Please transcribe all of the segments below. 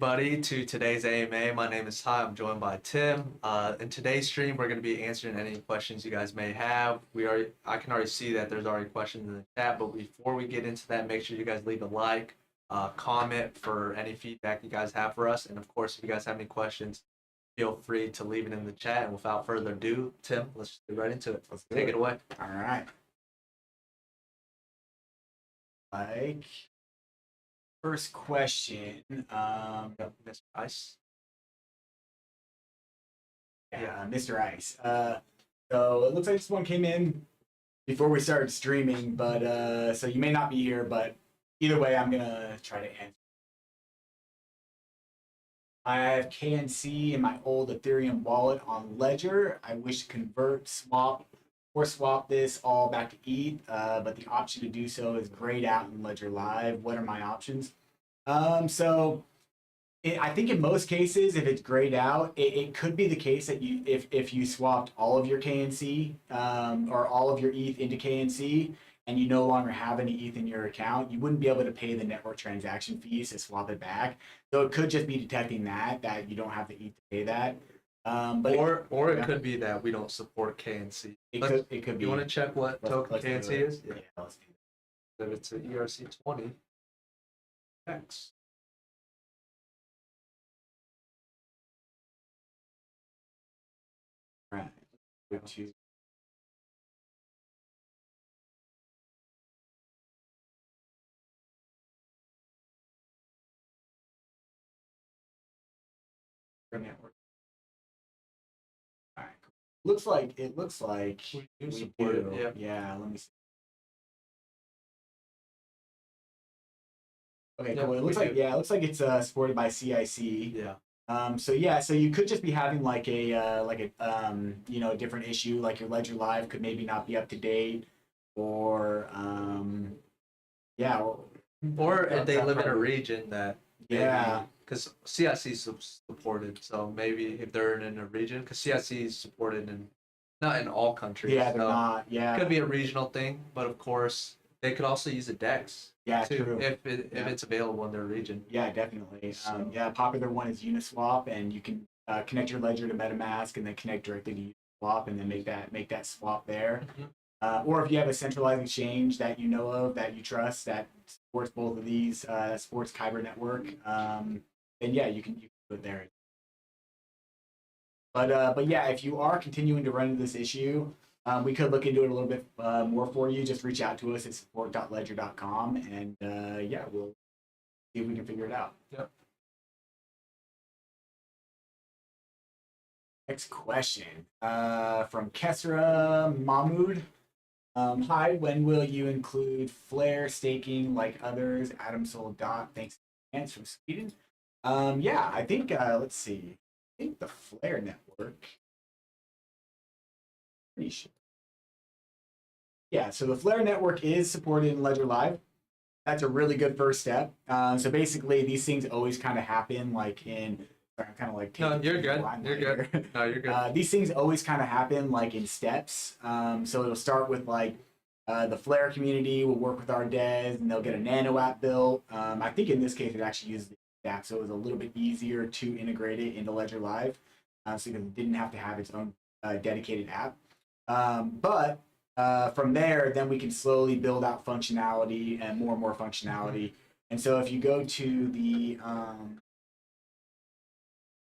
everybody to today's AMA. My name is Ty. I'm joined by Tim. In today's stream, we're going to be answering any questions you guys may have. I can already see that there's already questions in the chat, but before we get into that, make sure you guys leave a like, comment for any feedback you guys have for us, and of course, if you guys have any questions, feel free to leave it in the chat. And without further ado, Tim, let's just get right into it. Let's take it away. All right. First question. Mr. Ice. Yeah, Mr. Ice. So it looks like this one came in before we started streaming, but so you may not be here, but either way, I'm gonna try to answer. I have KNC in my old Ethereum wallet on Ledger. I wish to convert, swap this all back to ETH, but the option to do so is grayed out in Ledger Live. What are my options? I think in most cases, if it's grayed out, it could be the case that if you swapped all of your KNC or all of your ETH into KNC and you no longer have any ETH in your account, you wouldn't be able to pay the network transaction fees to swap it back. So it could just be detecting that you don't have the ETH to pay that. Or it could be that we don't support KNC. It could be. You want to check what token KNC is? Yeah, let's do that. If it's an ERC20, X. Right. Go to network. All right. Cool. It looks like we support do. it. Yeah. Let me see. Okay, cool. It looks like it's supported by CIC. Yeah. So you could just be having like a different issue, like your Ledger Live could maybe not be up to date, or if they live in a region that because CIC is supported, so maybe if they're in a region, because CIC is supported not in all countries. Yeah, they're not. Yeah, it could be a regional thing, but of course they could also use a DEX. Yeah, too, true. If it's available in their region. Yeah, definitely. A popular one is Uniswap, and you can connect your ledger to Metamask and then connect directly to Uniswap, and then make that swap there. Mm-hmm. Or if you have a centralized exchange that you know of, that you trust, that supports both of these, supports Kyber network, then yeah, you can do it there. But yeah, if you are continuing to run into this issue, we could look into it a little bit more for you. Just reach out to us at support.ledger.com, and we'll see if we can figure it out. Yep. Next question from Kesra Mahmood. Hi, when will you include Flare staking like others? Adam Soul Dot. Thanks in advance from Sweden. I think let's see. I think the Flare network. Pretty sure. Yeah, so the Flare network is supported in Ledger Live. That's a really good first step. So basically, these things always kind of happen like in. I'm kind of like. No, you're good. You're good. No, you're good. These things always kind of happen like in steps. So it'll start with like the Flare community will work with our devs and they'll get a nano app built. I think in this case it actually uses the app, so it was a little bit easier to integrate it into Ledger Live, so it didn't have to have its own dedicated app. But from there, then we can slowly build out functionality and more functionality. And so if you go to the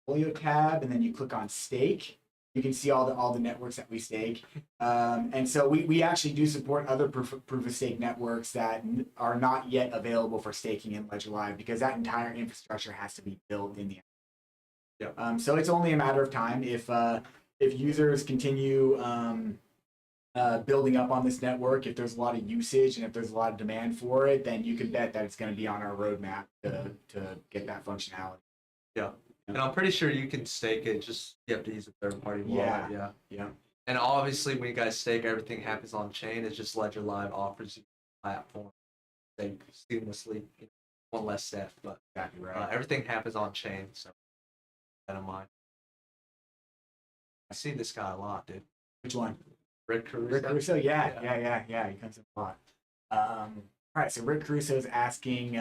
portfolio tab and then you click on stake, you can see all the networks that we stake. And so we actually do support other proof of stake networks that are not yet available for staking in Ledger Live, because that entire infrastructure has to be built in the app. So it's only a matter of time if users continue building up on this network. If there's a lot of usage and if there's a lot of demand for it, then you can bet that it's going to be on our roadmap to get that functionality. Yeah. And I'm pretty sure you can stake it, just you have to use a third-party wallet. Yeah. And obviously, when you guys stake, everything happens on chain. It's just Ledger Live offers you a platform stake seamlessly. One less step, but exactly right. Everything happens on chain, so keep that in mind. I see this guy a lot, dude. Which one? Rick Caruso. Rick Caruso, yeah. He comes in a lot. All right, so Rick Caruso is asking,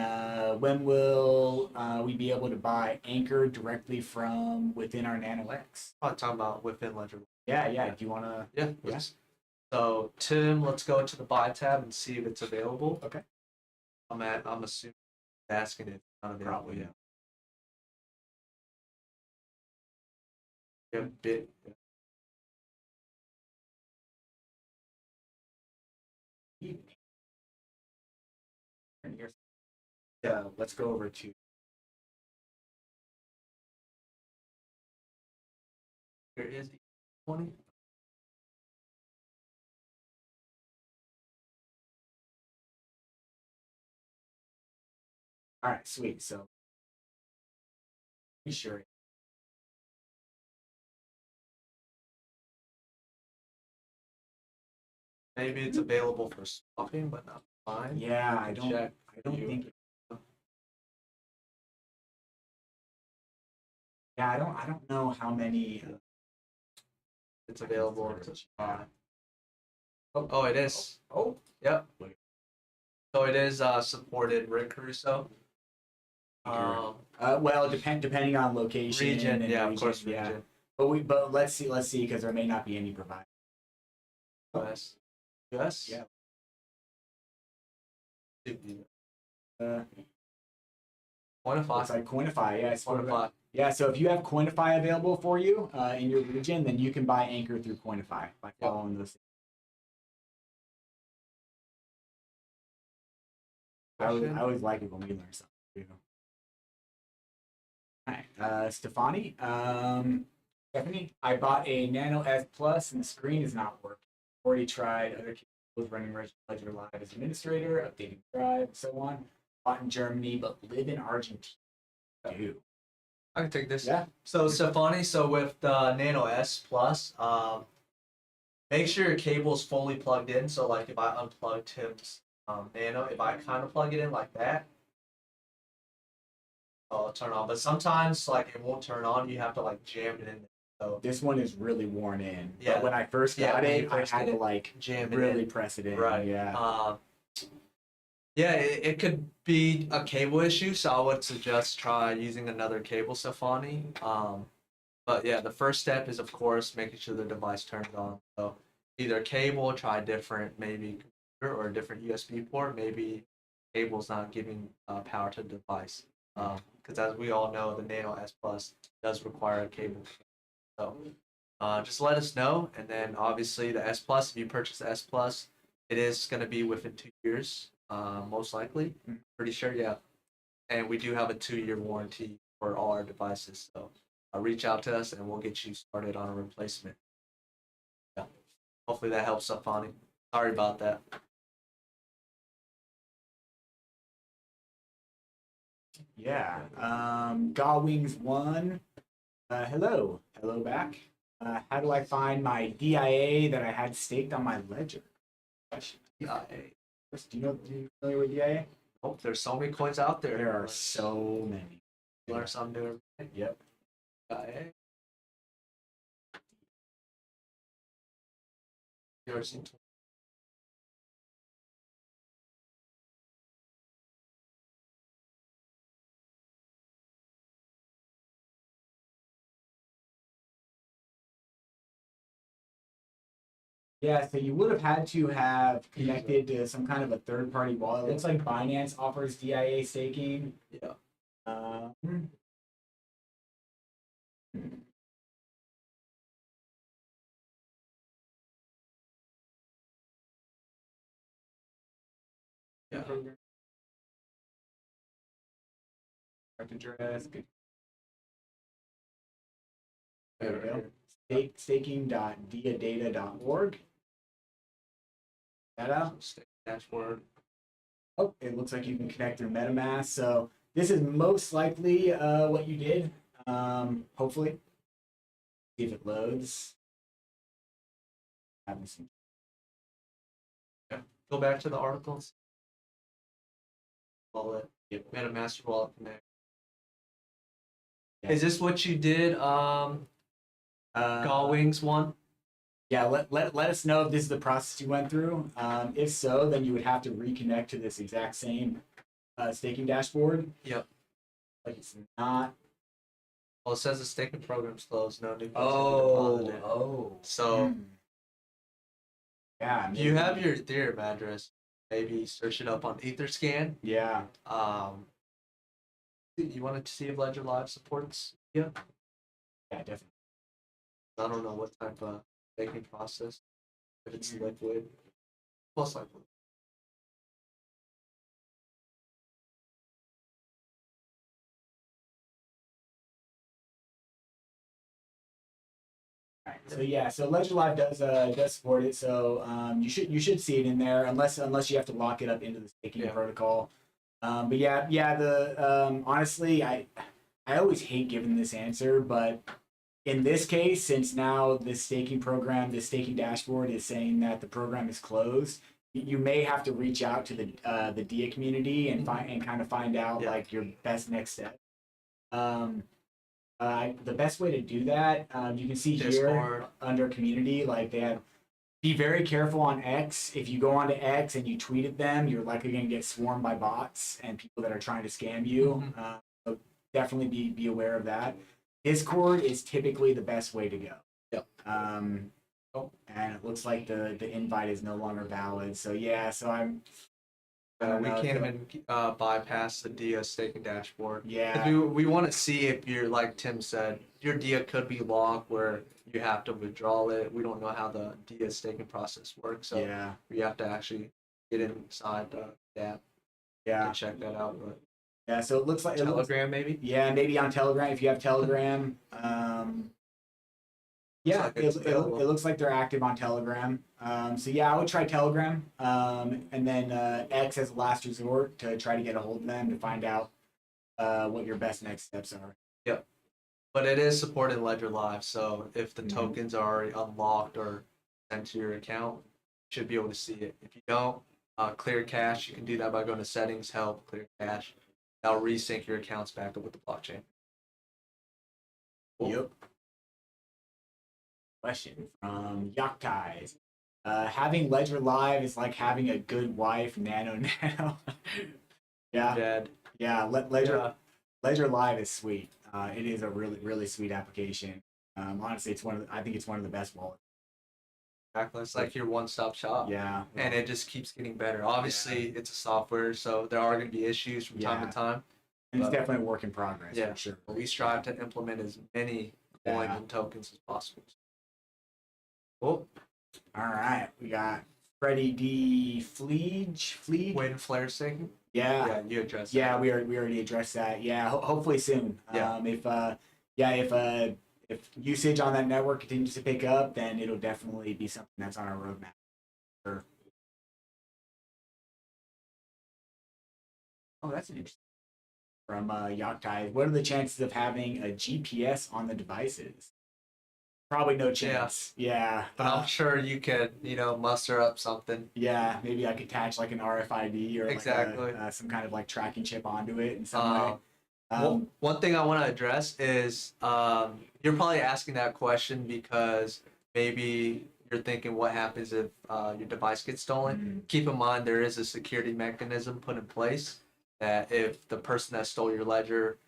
when will we be able to buy Anchor directly from within our Nano X? I'm talking about within Ledger. Yeah. Do you want to? Yeah. Yeah. So Tim, let's go to the buy tab and see if it's available. Okay. I'm assuming asking if it's not available Probably. yet. Yeah, bit. Let's go over to. Here is 20. All right, sweet. So, be sure. Maybe it's available for swapping, but not buying. Yeah, I don't. Check. I don't think. Yeah, I don't know how many. It's available to buy. Oh. Oh, it is. Oh. Yep. So it is supported Rick Caruso. Well, depending on location. Region, and yeah, region, of course, yeah. region. But let's see, because there may not be any provider. US. US? Yeah. Quantify. It's like Coinify, yeah. Quantify. Yeah, so if you have Coinify available for you in your region, then you can buy Anchor through Coinify by following those. I always like it when we learn something too. All right, Stephanie. Stephanie, I bought a Nano S Plus and the screen is not working. Already tried other cables running Ledger Live as administrator, updating drive, and so on. Bought in Germany, but live in Argentina. Dude. I can take this. Yeah. So Stephanie, so with the Nano S Plus, make sure your cable is fully plugged in. So like if I unplug Tim's Nano, if I kind of plug it in like that, it'll turn on. But sometimes like it won't turn on. You have to like jam it in. So This one is really worn in. Yeah. But when I first Yeah, got when it, you I first had get to it, like jam it really in. press it in. Right. Yeah. Yeah, it could be a cable issue, so I would suggest try using another cable, Stephanie. But yeah, the first step is of course making sure the device turns on. So either cable, try different, maybe computer or a different USB port. Maybe cable's not giving power to the device. Because as we all know, the Nano S Plus does require a cable. So just let us know, and then obviously the S Plus. If you purchase the S Plus, it is going to be within 2 years, most likely. Pretty sure, yeah. And we do have a 2-year warranty for all our devices. So reach out to us, and we'll get you started on a replacement. Yeah. Hopefully that helps, Safani. Sorry about that. Yeah. Gawwings1. Hello back. How do I find my DIA that I had staked on my ledger? Question. DIA. Do you familiar with DIA? Oh, there's so many coins out there. There are so many. Learn something new. Yep. DIA. You ever seen? Yeah, so you would have had to have connected to some kind of a third-party wallet. It looks like Binance offers DIA staking. Yeah. Yeah. Address. Good. There There we go. Staking.diadata.org. That out. Dashboard. Oh, it looks like you can connect through Metamask. So this is most likely what you did. Hopefully, see if it loads. Having some. Yeah. Go back to the articles. Wallet. Yep. MetaMask wallet connect. Yeah. Is this what you did? Gawwings one? Yeah, let us know if this is the process you went through. If so, then you would have to reconnect to this exact same staking dashboard. Yep. Like it's not. Well, it says the staking program's closed. No new funds have Oh, been deposited. oh. So Yeah. if you have your Ethereum address, maybe search it up on Etherscan. Yeah. You wanted to see if Ledger Live supports? Yeah. Yeah, definitely. I don't know what type of staking process. If it's liquid, most likely. Right. So yeah, so Ledger Live does support it. So you should see it in there unless you have to lock it up into the staking protocol. But yeah. The honestly, I always hate giving this answer, but in this case, since now the staking program, the staking dashboard is saying that the program is closed, you may have to reach out to the DIA community and kind of find out like your best next step. The best way to do that, you can see here under community, like they have, be very careful on X. If you go onto X and you tweet at them, you're likely going to get swarmed by bots and people that are trying to scam you. So definitely be aware of that. Discord is typically the best way to go. Yep. And it looks like the invite is no longer valid. So yeah, so We can't even bypass the DIA staking dashboard. Yeah. We want to see if you're, like Tim said, your DIA could be locked where you have to withdraw it. We don't know how the DIA staking process works, so we have to actually get inside the app to check that out. But yeah, so it looks like Telegram maybe. Yeah, maybe on Telegram if you have Telegram. Yeah, it looks like they're active on Telegram. So yeah, I would try Telegram, and then X as a last resort to try to get a hold of them to find out what your best next steps are. Yep. But it is supported Ledger Live, so if the tokens are already unlocked or sent to your account, you should be able to see it. If you don't, clear cache, you can do that by going to settings, help, clear cache. That'll resync your accounts back up with the blockchain. Cool. Yep. Question from Yaktais. Having Ledger Live is like having a good wife, Nano. Yeah. Dead. Yeah, Ledger Live is sweet. It is a really sweet application. Honestly, I think it's one of the best wallets. Exactly. It's like your one-stop shop. Yeah. And it just keeps getting better. Obviously, it's a software, so there are going to be issues from time to time. And it's definitely a work in progress, for sure. We strive to implement as many coins and tokens as possible. Cool. All right. We got Freddie D. Fleege. Wait, flare staking? Yeah. Yeah, you addressed that. Yeah, we already addressed that. Yeah, hopefully soon. If usage on that network continues to pick up, then it'll definitely be something that's on our roadmap. Sure. Oh, that's an interesting. From Yaktai, what are the chances of having a GPS on the devices? Probably no chance. Yeah. But I'm sure you could, muster up something. Yeah, maybe I could attach like an RFID or like some kind of like tracking chip onto it in some way. One thing I want to address is you're probably asking that question because maybe you're thinking what happens if your device gets stolen. Keep in mind there is a security mechanism put in place that if the person that stole your ledger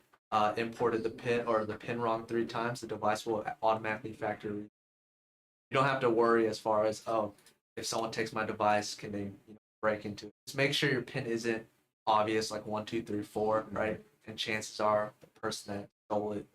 imported the pin wrong 3 times, the device will automatically factor. You don't have to worry as far as if someone takes my device, can they break into it? Just make sure your pin isn't obvious, like 1, 2, 3, 4, right? And chances are the person that stole it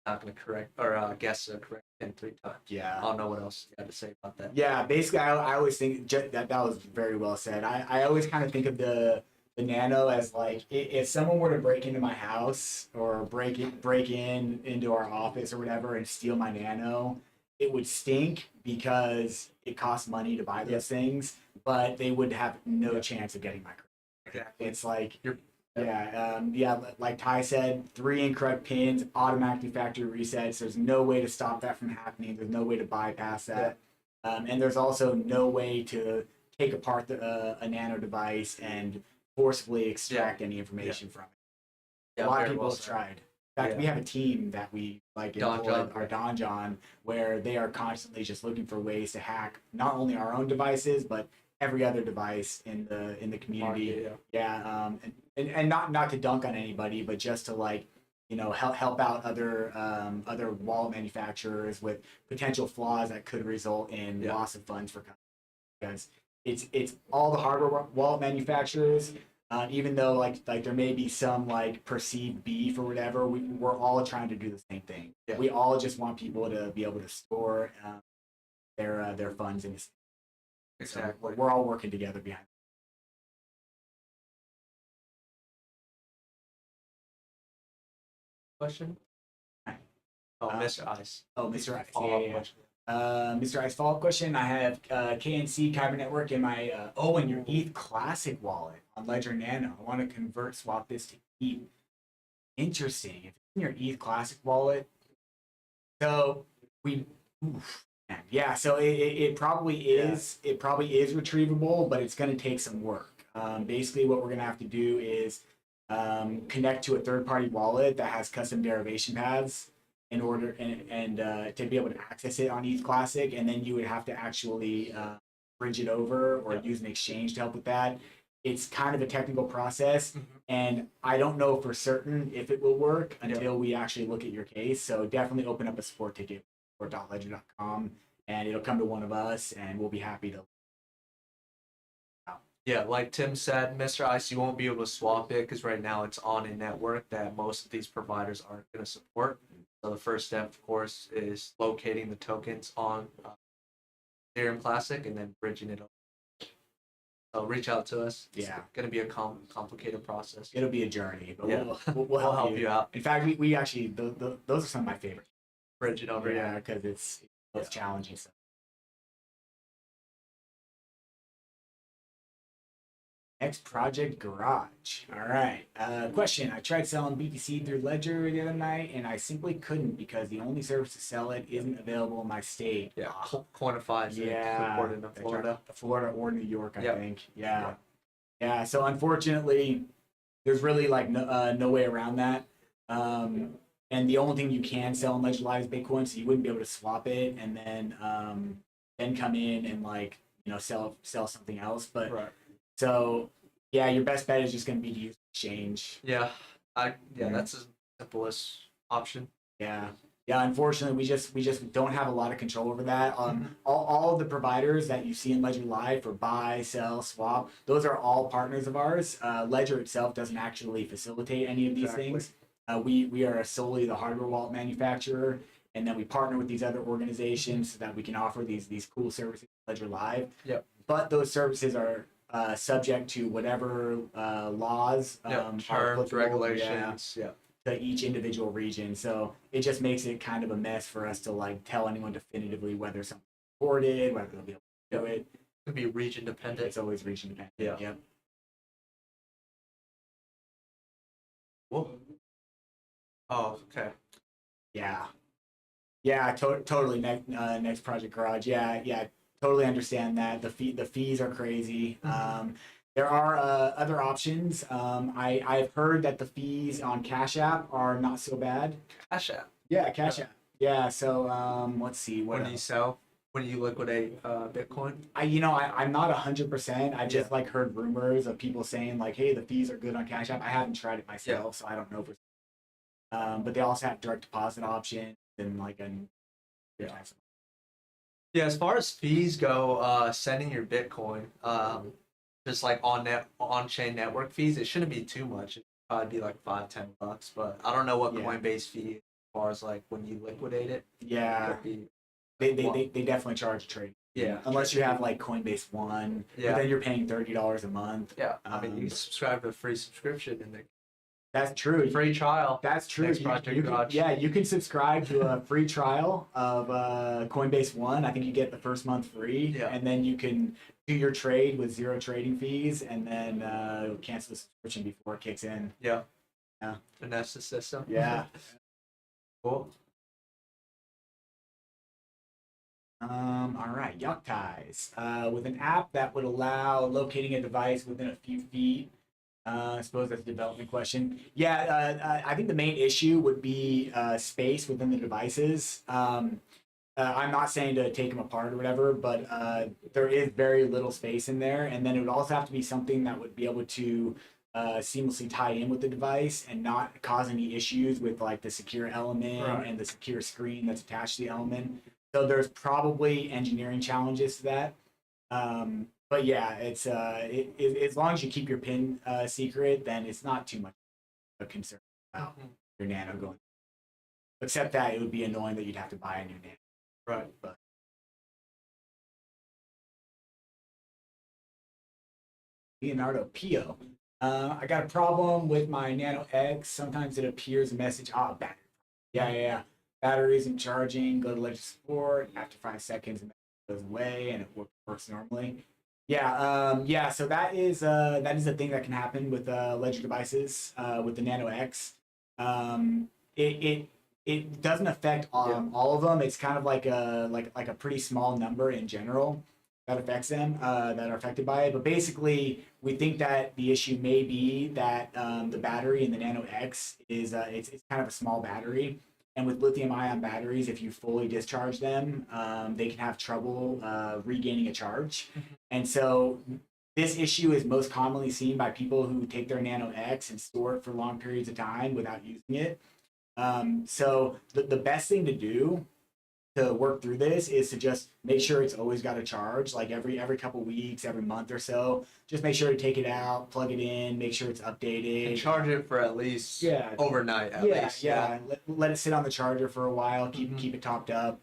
not going to correct or guess the correct pin 3 times. Yeah. I don't know what else you had to say about that. Yeah, basically, I always think that was very well said. I always kind of think of the Nano as like if someone were to break into my house or break in into our office or whatever and steal my Nano, it would stink because it costs money to buy those things, but they would have no chance of getting my credit. Exactly. It's like like Ty said, 3 incorrect pins, automatically factory resets. There's no way to stop that from happening. There's no way to bypass that, and there's also no way to take apart a Nano device and forcibly extract any information from it. Yeah, a lot of people have tried. In fact, we have a team that we like employ, our Don John, where they are constantly just looking for ways to hack not only our own devices but every other device in the community. Market, And not to dunk on anybody, but just to like help out other wallet manufacturers with potential flaws that could result in loss of funds for companies. Because it's all the hardware wallet manufacturers. Even though like there may be some like perceived beef or whatever, we're all trying to do the same thing. Yeah. We all just want people to be able to store their funds in. Exactly. So we're all working together behind. Question? Oh, Mr. Ice. Oh, Mr. Ice. Follow-up question. Mr. Ice, follow-up question. I have KNC Kyber Network in my and your ETH Classic wallet on Ledger Nano. I want to swap this to ETH. Interesting. If it's in your ETH Classic wallet, so so it probably is. It probably is retrievable, but it's going to take some work. Basically, what we're going to have to do is connect to a third-party wallet that has custom derivation paths in order and to be able to access it on ETH Classic, and then you would have to actually bridge it over or use an exchange to help with that. It's kind of a technical process, and I don't know for certain if it will work until we actually look at your case. So definitely open up a support ticket for .ledger.com, and it'll come to one of us, and we'll be happy to. Yeah, like Tim said, Mr. Ice, you won't be able to swap it because right now it's on a network that most of these providers aren't going to support. So the first step, of course, is locating the tokens on Ethereum Classic and then bridging it over. So reach out to us. It's going to be a complicated process. It'll be a journey, but we'll help you out. In fact, we actually those are some of my favorite. Bridge it over, because it's challenging stuff. Next project, Garage. All right. Question. I tried selling BTC through Ledger the other night, and I simply couldn't because the only service to sell it isn't available in my state. Yeah, Quantifies it. Supported in Florida. Florida or New York, I think. Yeah. So unfortunately, there's really like no way around that. And the only thing you can sell in Ledger Live is Bitcoin, so you wouldn't be able to swap it and then come in and like sell something else. But so your best bet is just going to be to use exchange. That's the simplest option. Unfortunately, we just don't have a lot of control over that. All of the providers that you see in Ledger Live for buy, sell, swap, those are all partners of ours. Ledger itself doesn't actually facilitate any of these things. We are solely the hardware wallet manufacturer, and then we partner with these other organizations so that we can offer these cool services Ledger Live. But those services are subject to whatever laws, terms, regulations, to each individual region. So it just makes it kind of a mess for us to like tell anyone definitively whether something's recorded, whether they'll be able to do it. It could be region dependent. It's always region dependent. Yep. Whoa. Oh, okay. Totally. Next project, Garage. Totally understand that. The fees are crazy. There are other options. I've heard that the fees on Cash App are not so bad. Cash App. Cash App. Yeah. So let's see. When you sell, when you liquidate Bitcoin. I'm not 100%. I just like heard rumors of people saying like, hey, the fees are good on Cash App. I haven't tried it myself, so I don't know. But they also have direct deposit option and like as far as fees go, sending your Bitcoin, just like on-chain network fees, it shouldn't be too much. It'd probably be like $5-10, but I don't know what Coinbase fee as far as like when you liquidate it. They definitely charge a trade. Unless you have like Coinbase One, but then you're paying $30 a month. I mean, you subscribe to a free subscription and that's true. Free trial. That's true. You can subscribe to a free trial of Coinbase One. I think you get the first month free, and then you can do your trade with zero trading fees, and then cancel the subscription before it kicks in. Finesse the system. Cool. All right, Yuck Ties. With an app that would allow locating a device within a few feet I suppose that's a development question. Yeah, I think the main issue would be space within the devices. I'm not saying to take them apart or whatever, but there is very little space in there. And then it would also have to be something that would be able to seamlessly tie in with the device and not cause any issues with like the secure element Right. and the secure screen that's attached to the element. So there's probably engineering challenges to that. But yeah, it's as long as you keep your pin secret, then it's not too much of a concern about your Nano going. Except that it would be annoying that you'd have to buy a new Nano. Right. But Leonardo Pio. I got a problem with my Nano X. Sometimes it appears a message, battery. Yeah. Battery isn't charging. Go to Ledger Support. After 5 seconds, it goes away and it works normally. Yeah. So that is a thing that can happen with Ledger devices with the Nano X. It doesn't affect all of them. It's kind of like a pretty small number in general that affects them that are affected by it. But basically, we think that the issue may be that the battery in the Nano X is it's kind of a small battery. And with lithium-ion batteries, if you fully discharge them, they can have trouble regaining a charge. And so this issue is most commonly seen by people who take their Nano X and store it for long periods of time without using it. So the best thing to do to work through this is to just make sure it's always got a charge, like every couple weeks, every month or so. Just make sure to take it out, plug it in, make sure it's updated. And charge it for at least overnight at least. Yeah. Let it sit on the charger for a while, keep it topped up.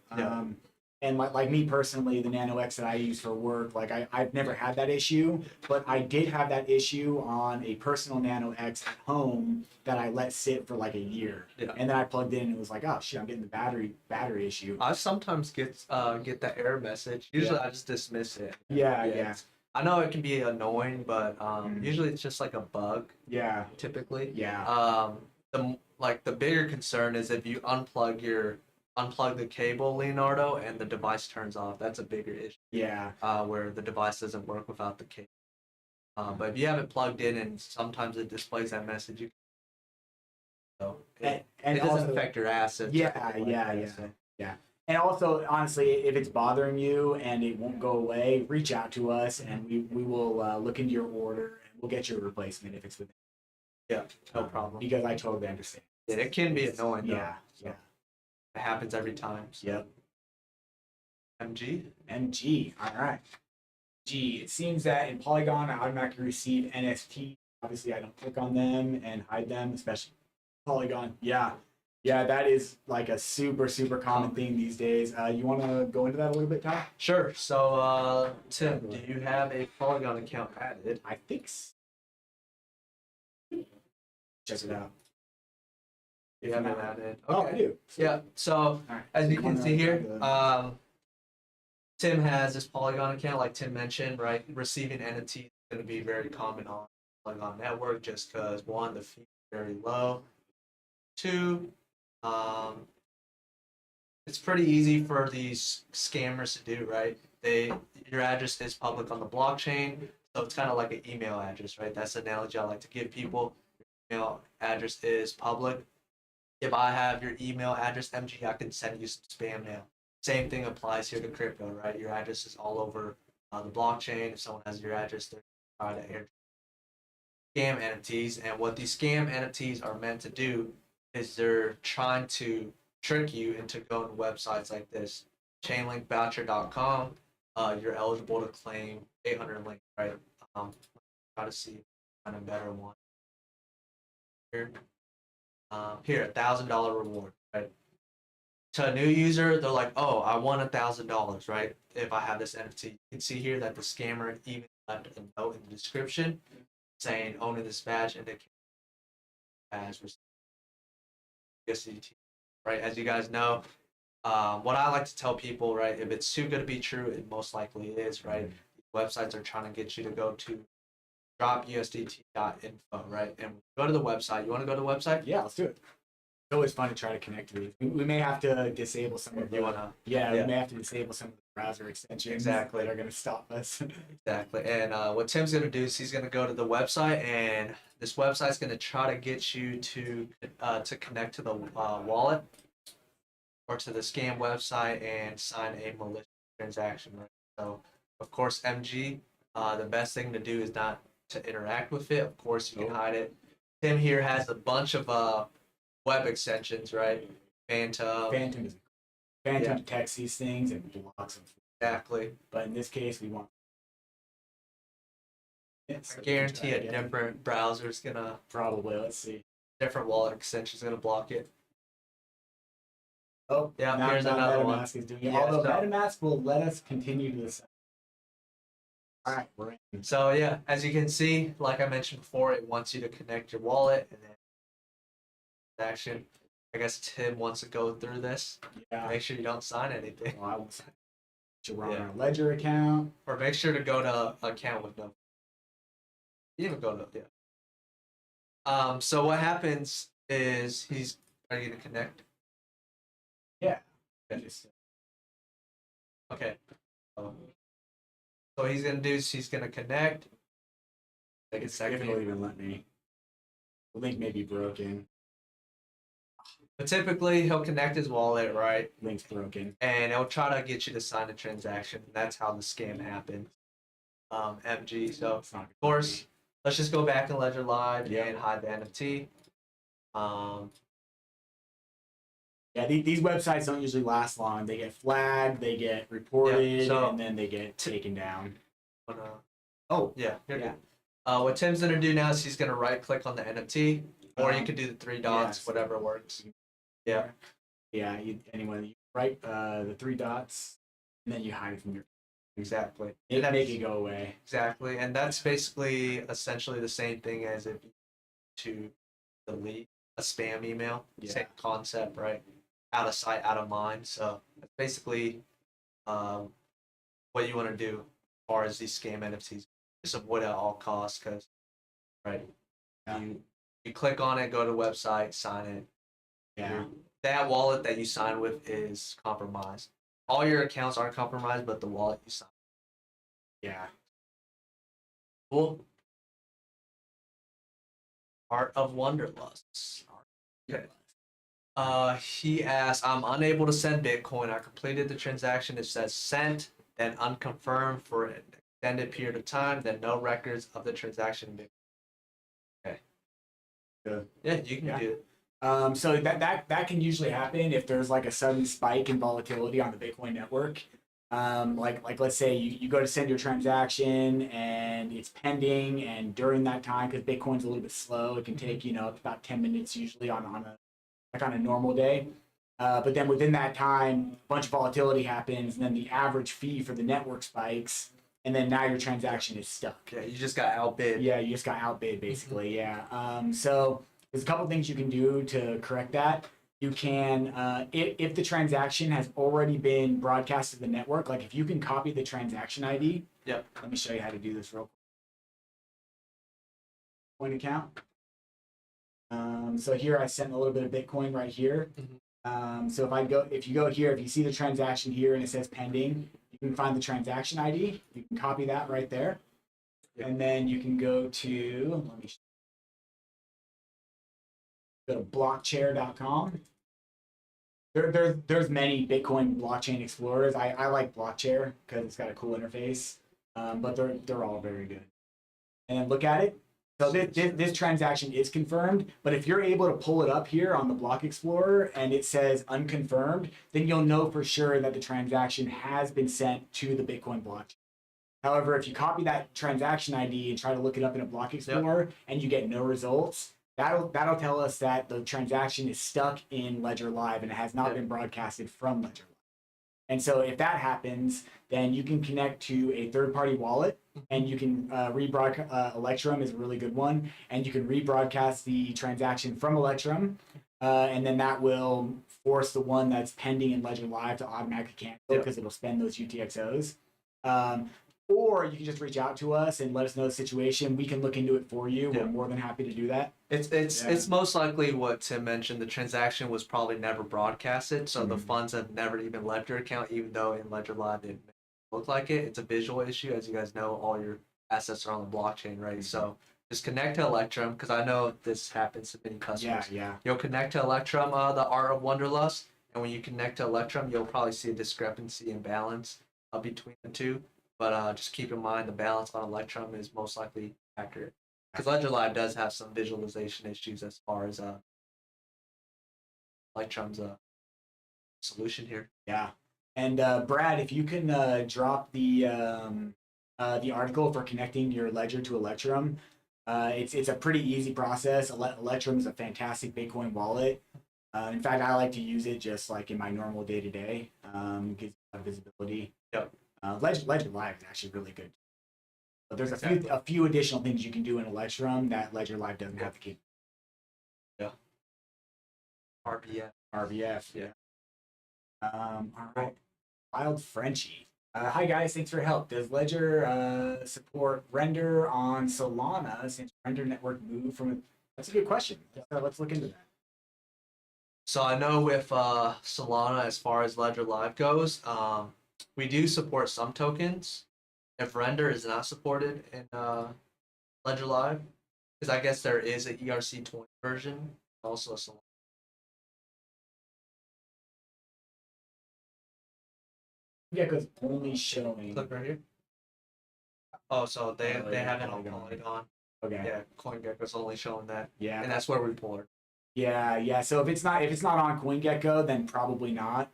And like me personally, the Nano X that I use for work, like I've never had that issue, but I did have that issue on a personal Nano X at home that I let sit for like a year. Yeah. And then I plugged in and it was like, oh shit, I'm getting the battery issue. I sometimes get that error message. Usually I just dismiss it. Yeah. I know it can be annoying, but usually it's just like a bug. Yeah. Typically. Yeah. The bigger concern is if you unplug the cable, Leonardo, and the device turns off. That's a bigger issue. Yeah. Where the device doesn't work without the cable. But if you have it plugged in and sometimes it displays that message, it doesn't also affect your assets. Yeah. And also, honestly, if it's bothering you and it won't go away, reach out to us and we will look into your order and we'll get you a replacement if it's within. Yeah, no problem. Because I totally understand. Yeah, it can be annoying though. Yeah. It happens every time. So. Yep. MG. All right. It seems that in Polygon, I automatically receive NFTs. Obviously, I don't click on them and hide them, especially Polygon. Yeah, that is like a super common thing these days. You want to go into that a little bit, Ty? Sure. So, Tim, do you have a Polygon account added? I think so. Check it out. You have it added. Okay. Oh, I do. Yeah. So, Right. as you can see here, Tim has this Polygon account, like Tim mentioned, right? Receiving NFTs is going to be very common on Polygon network just because, one, the fee is very low. Two, it's pretty easy for these scammers to do, right? Your address is public on the blockchain, so it's kind of like an email address, right? That's the analogy I like to give people. Your email address is public. If I have your email address, MG, I can send you some spam mail. Same thing applies here to crypto, right? Your address is all over the blockchain. If someone has your address, they're trying to scam NFTs. And what these scam NFTs are meant to do is they're trying to trick you into going to websites like this. Chainlinkvoucher.com, you're eligible to claim 800 links, right? Try to see a better one. Here, $1,000 reward, right? To a new user, they're like, oh, I won $1,000, right? If I have this NFT. You can see here that the scammer even left a note in the description saying owning this badge indicates as USDT, right? As you guys know, what I like to tell people, right? If it's too good to be true, it most likely is, right? These websites are trying to get you to go to dropusdt.info, right? And go to the website. You want to go to the website? Yeah, let's do it. It's always fun to try to connect to these. We may have to disable some of the. You wanna? Yeah, Yeah. we may have to disable some of the browser extensions Exactly. that are going to stop us. Exactly. And what Tim's gonna do is he's gonna go to the website, and this website's gonna try to get you to connect to the wallet or to the scam website and sign a malicious transaction. Right. So, of course, MG, the best thing to do is not to interact with it. Of course, you can hide it. Tim here has a bunch of web extensions, right? Phantom. Phantom detects these things and blocks them. Exactly. But in this case, we want. I guarantee a different browser's gonna, Probably. Let's see. different wallet extension's gonna block it. Oh, Yeah, now here's another one. Metamask is doing it. Yeah, Although so- Metamask will let us continue to this. All right, we're in. So yeah, as you can see, like I mentioned before, it wants you to connect your wallet and then action. I guess Tim wants to go through this. Yeah. Make sure you don't sign anything, Well, I will to run Yeah. our Ledger account. or make sure to go to account with no. You even go to So what happens is he's ready to connect. Yeah. Okay. Okay. So what he's gonna do is he's gonna connect. Take a If second. it'll even let me. The link may be broken. But typically he'll connect his wallet, right? Link's broken. And it'll try to get you to sign a transaction. That's how the scam happened. MG. So It's not of course, let's just go back in Ledger Live Yeah. and hide the NFT. Yeah, these websites don't usually last long. They get flagged, they get reported, so- and then they get taken down. Oh yeah, you're Yeah. good. What Tim's gonna do now is he's gonna right click on the NFT, or you Um, can do the three dots, yes. whatever works. Yeah. Yeah, anyway, you write the three dots, and then you hide it from your. Exactly. Make it go away. Exactly, and that's basically essentially the same thing as if you to delete a spam email. Yeah. Same concept, right? Out of sight, out of mind. So that's basically what you want to do as far as these scam NFTs. Just avoid it at all costs, because right, Yeah. you click on it, go to the website, sign it. Yeah. That wallet that you sign with is compromised. All your accounts aren't compromised, but the wallet you sign. Yeah. Cool. Art of Wonderlust. Okay. He asked, I'm unable to send Bitcoin. I completed the transaction. It says sent, then unconfirmed for an extended period of time, then no records of the transaction. Okay. Good. Yeah, you can Yeah. do it. So that can usually happen if there's like a sudden spike in volatility on the Bitcoin network. Like let's say you go to send your transaction and it's pending, and during that time, because Bitcoin's a little bit slow, it can take about 10 minutes usually on a normal day. But then within that time, a bunch of volatility happens, and then the average fee for the network spikes, and then now your transaction is stuck. Yeah, you just got outbid. Yeah, you just got outbid basically. Yeah. So there's a couple things you can do to correct that. You can, if the transaction has already been broadcast to the network, like if you can copy the transaction ID. Yep. Let me show you how to do this real quick. Bitcoin account. So here I sent a little bit of Bitcoin right here. So if you go here, if you see the transaction here and it says pending, you can find the transaction ID. You can copy that right there. Yep. And then you can go to, go to blockchair.com. There's many Bitcoin blockchain explorers. I like Blockchair because it's got a cool interface, but they're all very good. And then look at it. So this transaction is confirmed, but if you're able to pull it up here on the Block Explorer and it says unconfirmed, then you'll know for sure that the transaction has been sent to the Bitcoin blockchain. However, if you copy that transaction ID and try to look it up in a Block Explorer and you get no results, that'll tell us that the transaction is stuck in Ledger Live and it has not been broadcasted from Ledger Live. And so if that happens, then you can connect to a third-party wallet and you can rebroadcast. Electrum is a really good one, and you can rebroadcast the transaction from Electrum, and then that will force the one that's pending in Ledger Live to automatically cancel because it'll spend those UTXOs. or you can just reach out to us and let us know the situation. We can look into it for you. Yeah. We're more than happy to do that. It's most likely what Tim mentioned. The transaction was probably never broadcasted, so the funds have never even left your account, even though in Ledger Live it may look like it. It's a visual issue, as you guys know. All your assets are on the blockchain, right? So just connect to Electrum, because I know this happens to many customers. Yeah. You'll connect to Electrum, the Art of Wonderlust, and when you connect to Electrum, you'll probably see a discrepancy in balance between the two. But just keep in mind the balance on Electrum is most likely accurate. Because Ledger Live does have some visualization issues as far as Electrum's solution here. Yeah. And Brad, if you can drop the article for connecting your ledger to Electrum, it's a pretty easy process. Electrum is a fantastic Bitcoin wallet. In fact, I like to use it just like in my normal day to day. Gives you a lot of visibility. Yep. Ledger Live is actually really good. But there's a few additional things you can do in Electrum that Ledger Live doesn't have the capability. Yeah. RBF. Yeah. All right. Wild Frenchie. Hi guys, thanks for your help. Does Ledger support render on Solana since render network moved from? That's a good question. Let's look into that. So I know with Solana, as far as Ledger Live goes, we do support some tokens. If render is not supported in Ledger Live, because I guess there is an ERC20 version, also a Solana. Gecko's only showing. Click right here. Oh, so they have it on Polygon. Polygon. Okay. Yeah, CoinGecko's only showing that. Yeah. And that's where we pull it. Yeah. So if it's not on CoinGecko, then probably not.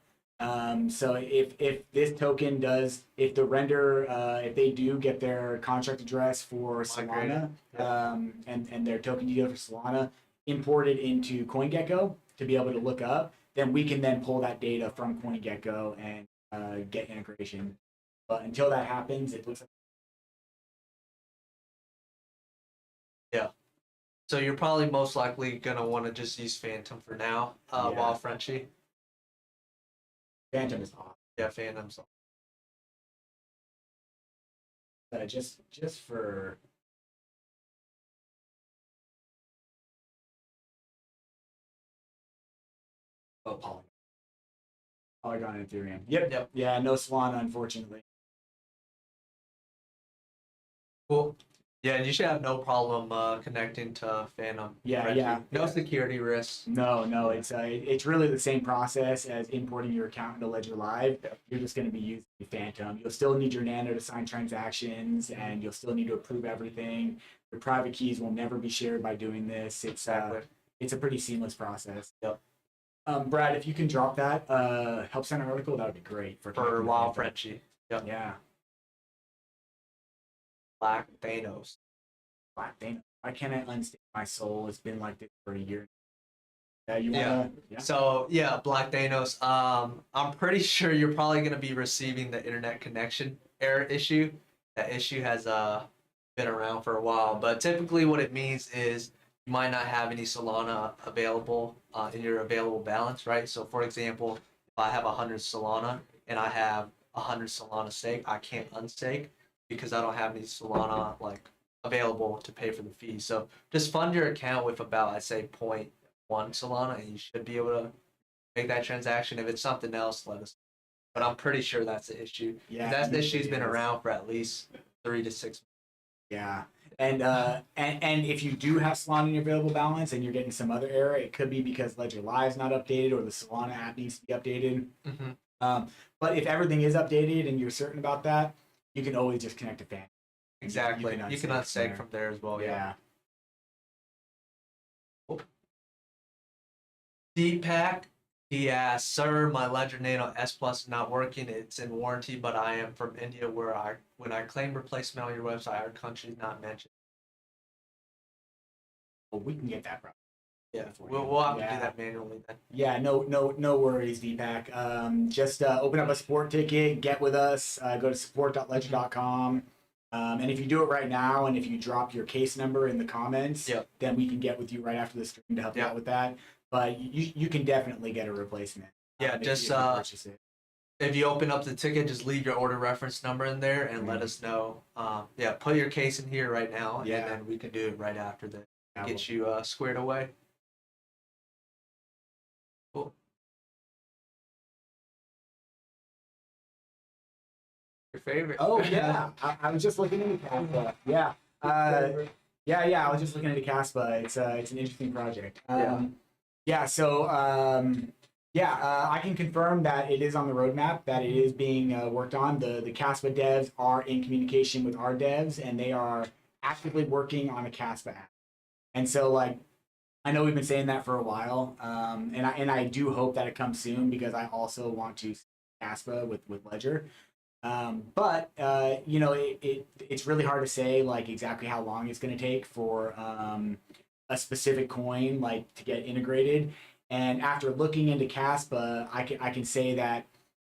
So if this token does, if the render, if they do get their contract address for Solana, and their token detail for Solana imported into CoinGecko to be able to look up, then we can then pull that data from CoinGecko and get integration. But until that happens, it looks like. Yeah. So you're probably most likely gonna want to just use Phantom for now, while Frenchie. Phantom is awesome. Yeah, Phantom's. Just for. Oh, Polygon and Ethereum. Yep. Yeah, no Solana, unfortunately. Cool. Yeah, and you should have no problem connecting to Phantom. Yeah. No security risks. No. It's really the same process as importing your account into Ledger Live. You're just going to be using Phantom. You'll still need your Nano to sign transactions, and you'll still need to approve everything. Your private keys will never be shared by doing this. It's a pretty seamless process. Yep. Brad, if you can drop that help center article, that would be great for Wild Frenchie. Yep. Yeah. Black Thanos. Why can't I unstake my soul? It's been like this for a year. So Black Thanos. I'm pretty sure you're probably gonna be receiving the internet connection error issue. That issue has been around for a while, but typically what it means is you might not have any Solana available in your available balance, right? So for example, if I have 100 Solana and I have 100 Solana stake, I can't unstake because I don't have any Solana available to pay for the fee. So just fund your account with about, I'd say, 0.1 Solana, and you should be able to make that transaction. If it's something else, let us know. But I'm pretty sure that's the issue. Yeah, that issue's been around for at least 3 to 6 months. Yeah. And if you do have Solana in your available balance and you're getting some other error, it could be because Ledger Live is not updated or the Solana app needs to be updated. Mm-hmm. But if everything is updated and you're certain about that, you can always just connect to Phantom. Exactly. You can unstake from there as well. Yeah. Oh. Deepak, he asked, "Sir, my Ledger Nano S Plus is not working. It's in warranty, but I am from India, where when I claim replacement on your website, our country is not mentioned." Well, we can get that problem. Yeah, we'll have to do that manually then. Yeah, no worries, Deepak. Just open up a support ticket, get with us, go to support.ledger.com. And if you do it right now, and if you drop your case number in the comments, then we can get with you right after the stream to help you out with that. But you can definitely get a replacement. Yeah, just purchase it. if you open up the ticket, just leave your order reference number in there and let us know. Yeah, put your case in here right now, and then we can do it right after that. Get you squared away. Cool. Your favorite? Oh yeah, I was just looking into Caspa. Yeah, yeah. I was just looking into Caspa. It's an interesting project. I can confirm that it is on the roadmap, that it is being worked on. The Caspa devs are in communication with our devs, and they are actively working on a Caspa app. And so, like, I know we've been saying that for a while, and I do hope that it comes soon because I also want to see Caspa with Ledger. But you know, it's really hard to say like exactly how long it's going to take for a specific coin like to get integrated. And after looking into Caspa, I can say that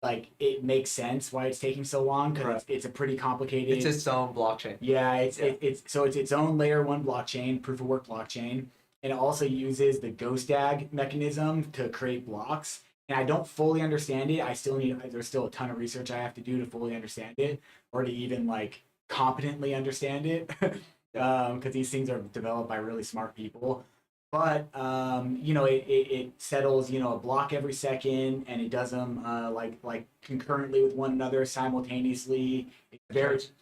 like it makes sense why it's taking so long because it's a pretty complicated. It's its own blockchain. Yeah, it's its own layer one blockchain, proof of work blockchain, and it also uses the GhostDAG mechanism to create blocks. And I don't fully understand it. There's still a ton of research I have to do to fully understand it or to even like competently understand it. Because these things are developed by really smart people. But you know, it settles, you know, a block every second, and it does them like concurrently with one another simultaneously.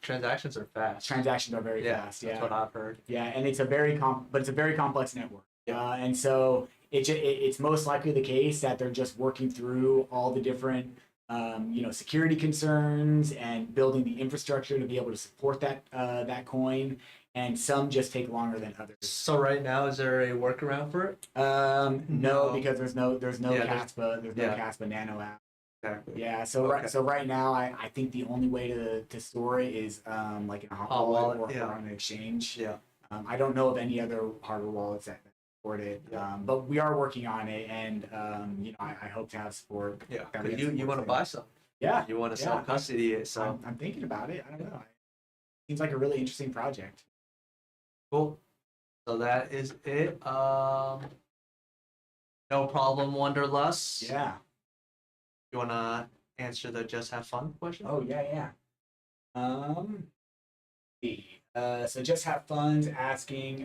Transactions are fast. Transactions are very fast. That's what I've heard. Yeah, and it's a very complex network. And so it's most likely the case that they're just working through all the different you know, security concerns and building the infrastructure to be able to support that coin. And some just take longer than others. So right now, is there a workaround for it? No, because there's no Caspa, there's no Caspa Nano app. Exactly. Yeah. So right now, I think the only way to store it is like in a hot wallet or on an exchange. Yeah. I don't know of any other hardware wallets that support it, but we are working on it, and you know, I hope to have support. Yeah. You want to buy some? Yeah. You want to self custody it? So I'm thinking about it. I don't know. It seems like a really interesting project. Cool. So that is it. No problem, Wanderlust. Yeah. You wanna answer the just have fun question? Oh yeah. So just have fun's asking,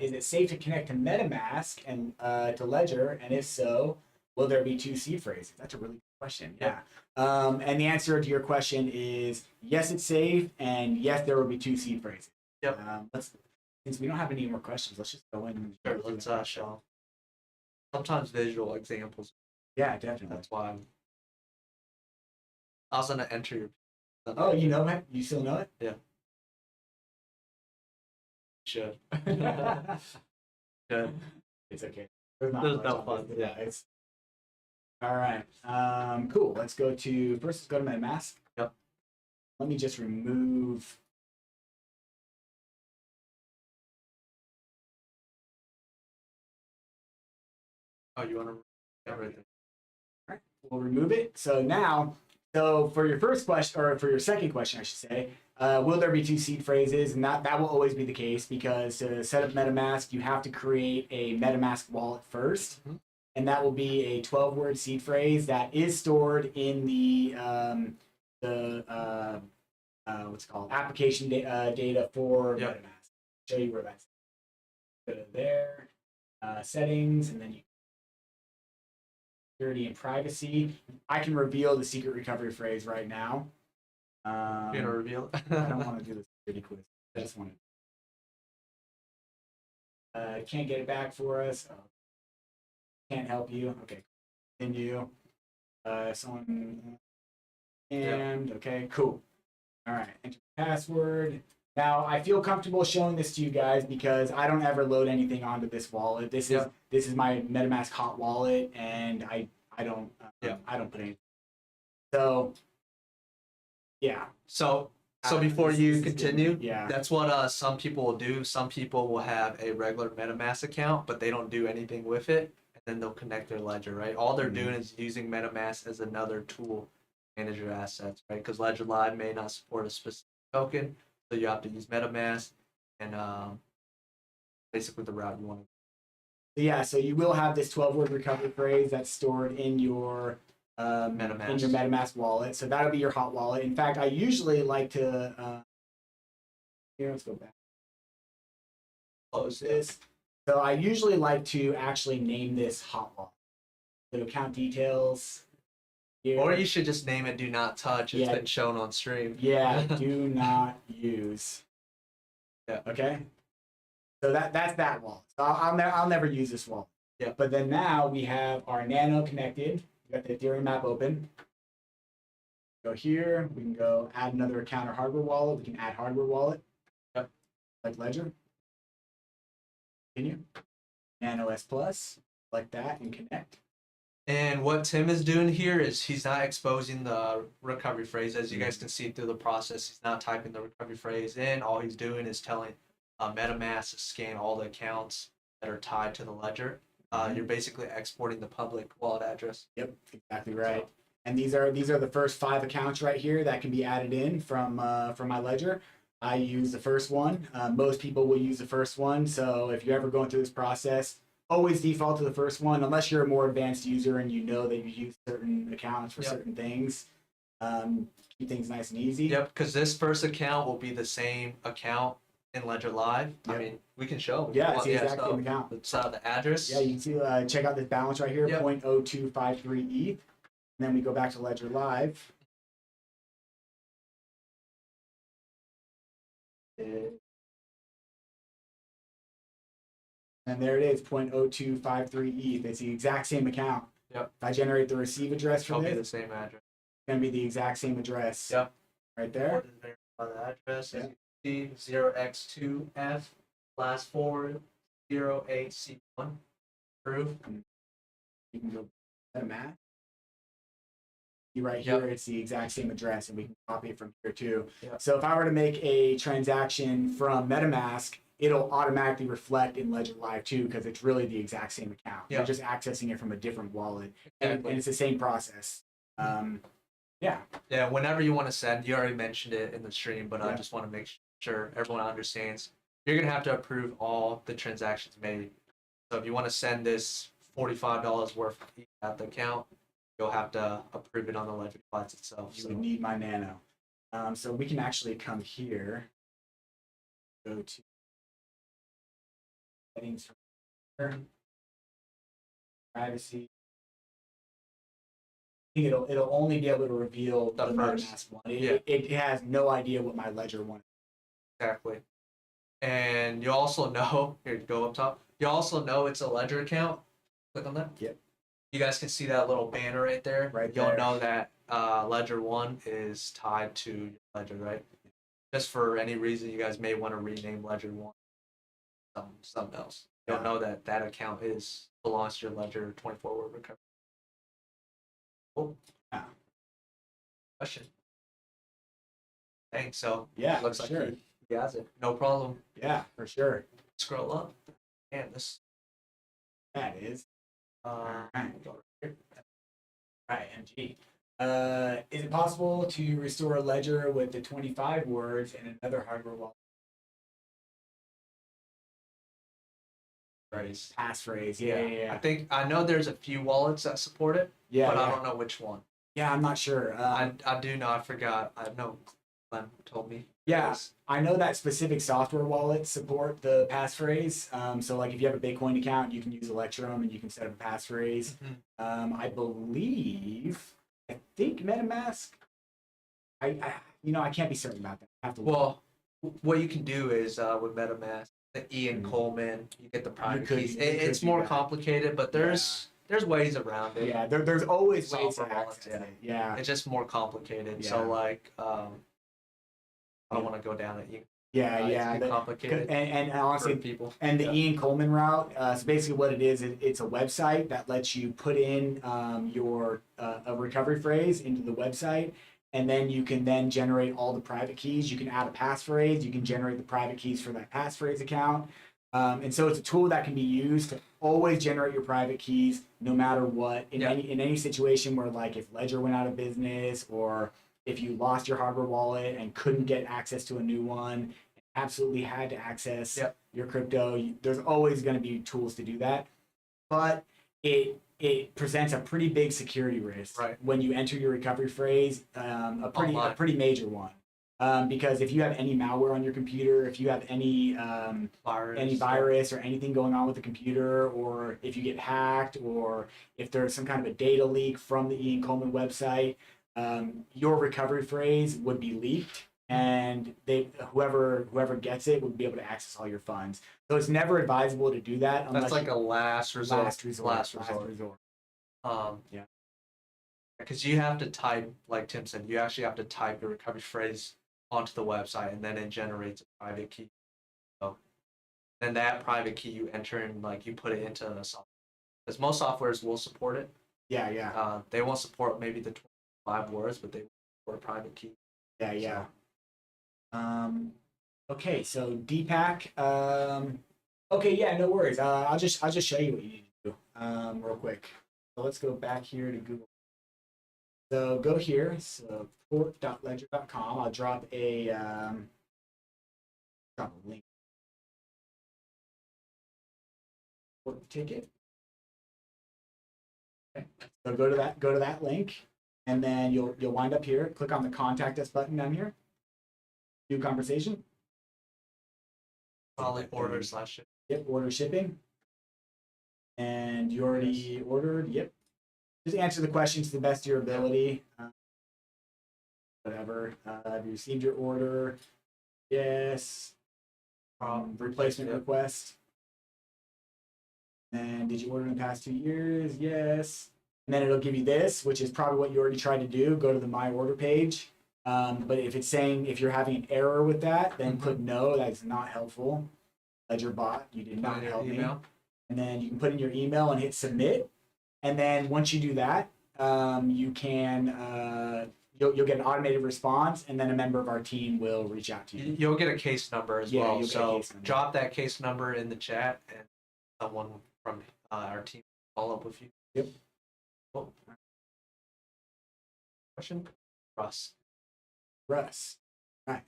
is it safe to connect to MetaMask and to Ledger? And if so, will there be two seed phrases? That's a really good question. Yeah. And the answer to your question is yes, it's safe, and yes, there will be two seed phrases. Yep. Since we don't have any more questions, let's just go in. Sure, let's show. Sometimes visual examples. Yeah, definitely. That's why I was gonna enter your. Oh, you know it? You still know it? Yeah. Should. Should. It's okay. There's no fun. Yeah, it's. All right. Cool. Let's go to MetaMask. Yep. Let me just remove. Oh, you want to everything? All right, we'll remove it. So now, for your first question, or for your second question, I should say, will there be two seed phrases? And that will always be the case because to set up MetaMask, you have to create a MetaMask wallet first, and that will be a 12-word seed phrase that is stored in the what's it called, application data for MetaMask. Show you where that's. Go to there, settings, and then you. Security and privacy. I can reveal the secret recovery phrase right now. You're gonna reveal it? I don't want to do the security quiz. I just want to. Can't get it back for us. Oh. Can't help you. Okay. Continue. Someone. And okay, cool. All right. Enter password. Now I feel comfortable showing this to you guys because I don't ever load anything onto this wallet. This is my MetaMask hot wallet, and I don't put anything. So yeah. So before you continue, yeah, that's what some people will do. Some people will have a regular MetaMask account, but they don't do anything with it, and then they'll connect their ledger. Right. All they're doing is using MetaMask as another tool to manage your assets. Right. Because Ledger Live may not support a specific token. So you have to use MetaMask and basically the route you want to. Yeah, so you will have this 12-word recovery phrase that's stored in your in MetaMask. your MetaMask wallet. So that'll be your hot wallet. In fact, I usually like to, here, let's go back. Close this. So I usually like to actually name this hot wallet. So account details. Here. Or you should just name it "Do Not Touch." It's been shown on stream. Yeah, do not use. Yeah. Okay. So that's that wallet. So I'll never use this wallet. Yeah. But then now we have our Nano connected. We got the Ethereum app open. Go here. We can go add another account or hardware wallet. We can add hardware wallet. Yep. Like Ledger. Continue. Nano S Plus. Like that and connect. And what Tim is doing here is he's not exposing the recovery phrase. As you guys can see through the process, he's not typing the recovery phrase in. All he's doing is telling MetaMask to scan all the accounts that are tied to the ledger. You're basically exporting the public wallet address. Yep, exactly right. And these are the first 5 accounts right here that can be added in from my ledger. I use the first one. Most people will use the first one. So if you're ever going through this process, always default to the first one, unless you're a more advanced user and you know that you use certain accounts for certain things. Keep things nice and easy. Yep, because this first account will be the same account in Ledger Live. Yep. I mean, we can show. Yeah, it's the exact same account. It's the address. Yeah, you can see, check out this balance right here, Yep. 0.0253 ETH. And then we go back to Ledger Live. And there it is, 0.0253 ETH. It's the exact same account. Yep. If I generate the receive address for It'll this, be the same address. it's going to be the exact same address. Yep. Right there. The address Yep. is 0x2f last 4 08c1. Proof. You can go MetaMask. Right here, it's the exact same address, and we can copy it from here too. Yep. So if I were to make a transaction from MetaMask, it'll automatically reflect in Ledger Live too, because it's really the exact same account. Yep. You're just accessing it from a different wallet, and Exactly. it's the same process. Yeah. Yeah, whenever you want to send, you already mentioned it in the stream, but I Yeah. just want to make sure everyone understands. You're going to have to approve all the transactions made. So if you want to send this $45 worth at the account, you'll have to approve it on the Ledger device itself. You So would need my Nano. So we can actually come here, go to settings from here, privacy. I think it'll only be able to reveal the first. MetaMask one. It has no idea what my Ledger one is. exactly. And you also know, here, go up top. You also know it's a Ledger account. Click on that. Yep. You guys can see that little banner right there. Right You'll there. know that Ledger 1 is tied to your Ledger, right? Just for any reason, you guys may want to rename Ledger 1 something else. You'll Yeah. know that that account belongs to your Ledger 24-word recovery. Cool. Yeah. Question. Thanks. So Yeah, looks for like sure. he has it. No problem. Yeah, for sure. Scroll up. And this. That is. Right. Go right here. Right, MG. Is it possible to restore a ledger with the 25 words and another hardware wallet? Phrase. Passphrase. Yeah. I know there's a few wallets that support it, Yeah, but yeah. I don't know which one. Yeah, I'm not sure. I do know. I forgot. I know. Glenn told me. Yeah, I know that specific software wallets support the passphrase. So, like, if you have a Bitcoin account, you can use Electrum and you can set up a passphrase. Mhm. I think MetaMask. I can't be certain about that. I have to look. Well, what you can do is with MetaMask, the Ian Coleman, you get the private keys. It's do more that. complicated, but there's ways around it. Yeah, there's always ways to Software wallets, access it. Yeah. It's just more complicated. Yeah. So like, I don't want to go down it. Yeah. It's too complicated And for honestly, people. and the Yeah. Ian Coleman route. So basically, what it is, it's a website that lets you put in your a recovery phrase into the website, and then you can then generate all the private keys. You can add a passphrase. You can generate the private keys for that passphrase account. And so it's a tool that can be used to always generate your private keys, no matter what. In any situation where, like, if Ledger went out of business, or if you lost your hardware wallet and couldn't get access to a new one, absolutely had to access your crypto, there's always going to be tools to do that. But it it presents a pretty big security risk when you enter your recovery phrase, a pretty major one. Because if you have any malware on your computer, if you have any virus or anything going on with the computer, or if you get hacked, or if there's some kind of a data leak from the Ian Coleman website, your recovery phrase would be leaked, and whoever gets it would be able to access all your funds. So it's never advisable to do that unless that's like a last resort. Last resort. Yeah. Because you have to type, like Tim said, you actually have to type your recovery phrase onto the website, and then it generates a private key. So then that private key you enter in, like you put it into the software. Because most softwares will support it. Yeah. They won't support maybe the 25 words, but they will support a private key. Yeah. Okay, so Deepak. Okay, yeah, no worries. I'll just show you what you need to do real quick. So let's go back here to Google. So go here, so port.ledger.com. I'll drop a link. Port ticket. Okay. So go to that link, and then you'll wind up here. Click on the contact us button down here. New conversation. Probably order/ship. Yep, order shipping. And you already ordered. Yep. Just answer the questions to the best of your ability. Whatever. Have you received your order? Yes. Replacement request. And did you order in the past 2 years? Yes. And then it'll give you this, which is probably what you already tried to do. Go to the My Order page. But if it's saying if you're having an error with that, then put no. That's not helpful. Ledger bot, you did not help me. And then you can put in your email and hit submit. And then once you do that, you can you'll get an automated response, and then a member of our team will reach out to you. You'll get a case number as well. So drop that case number in the chat, and someone from our team will follow up with you. Yep. Cool. Question? Russ. All right.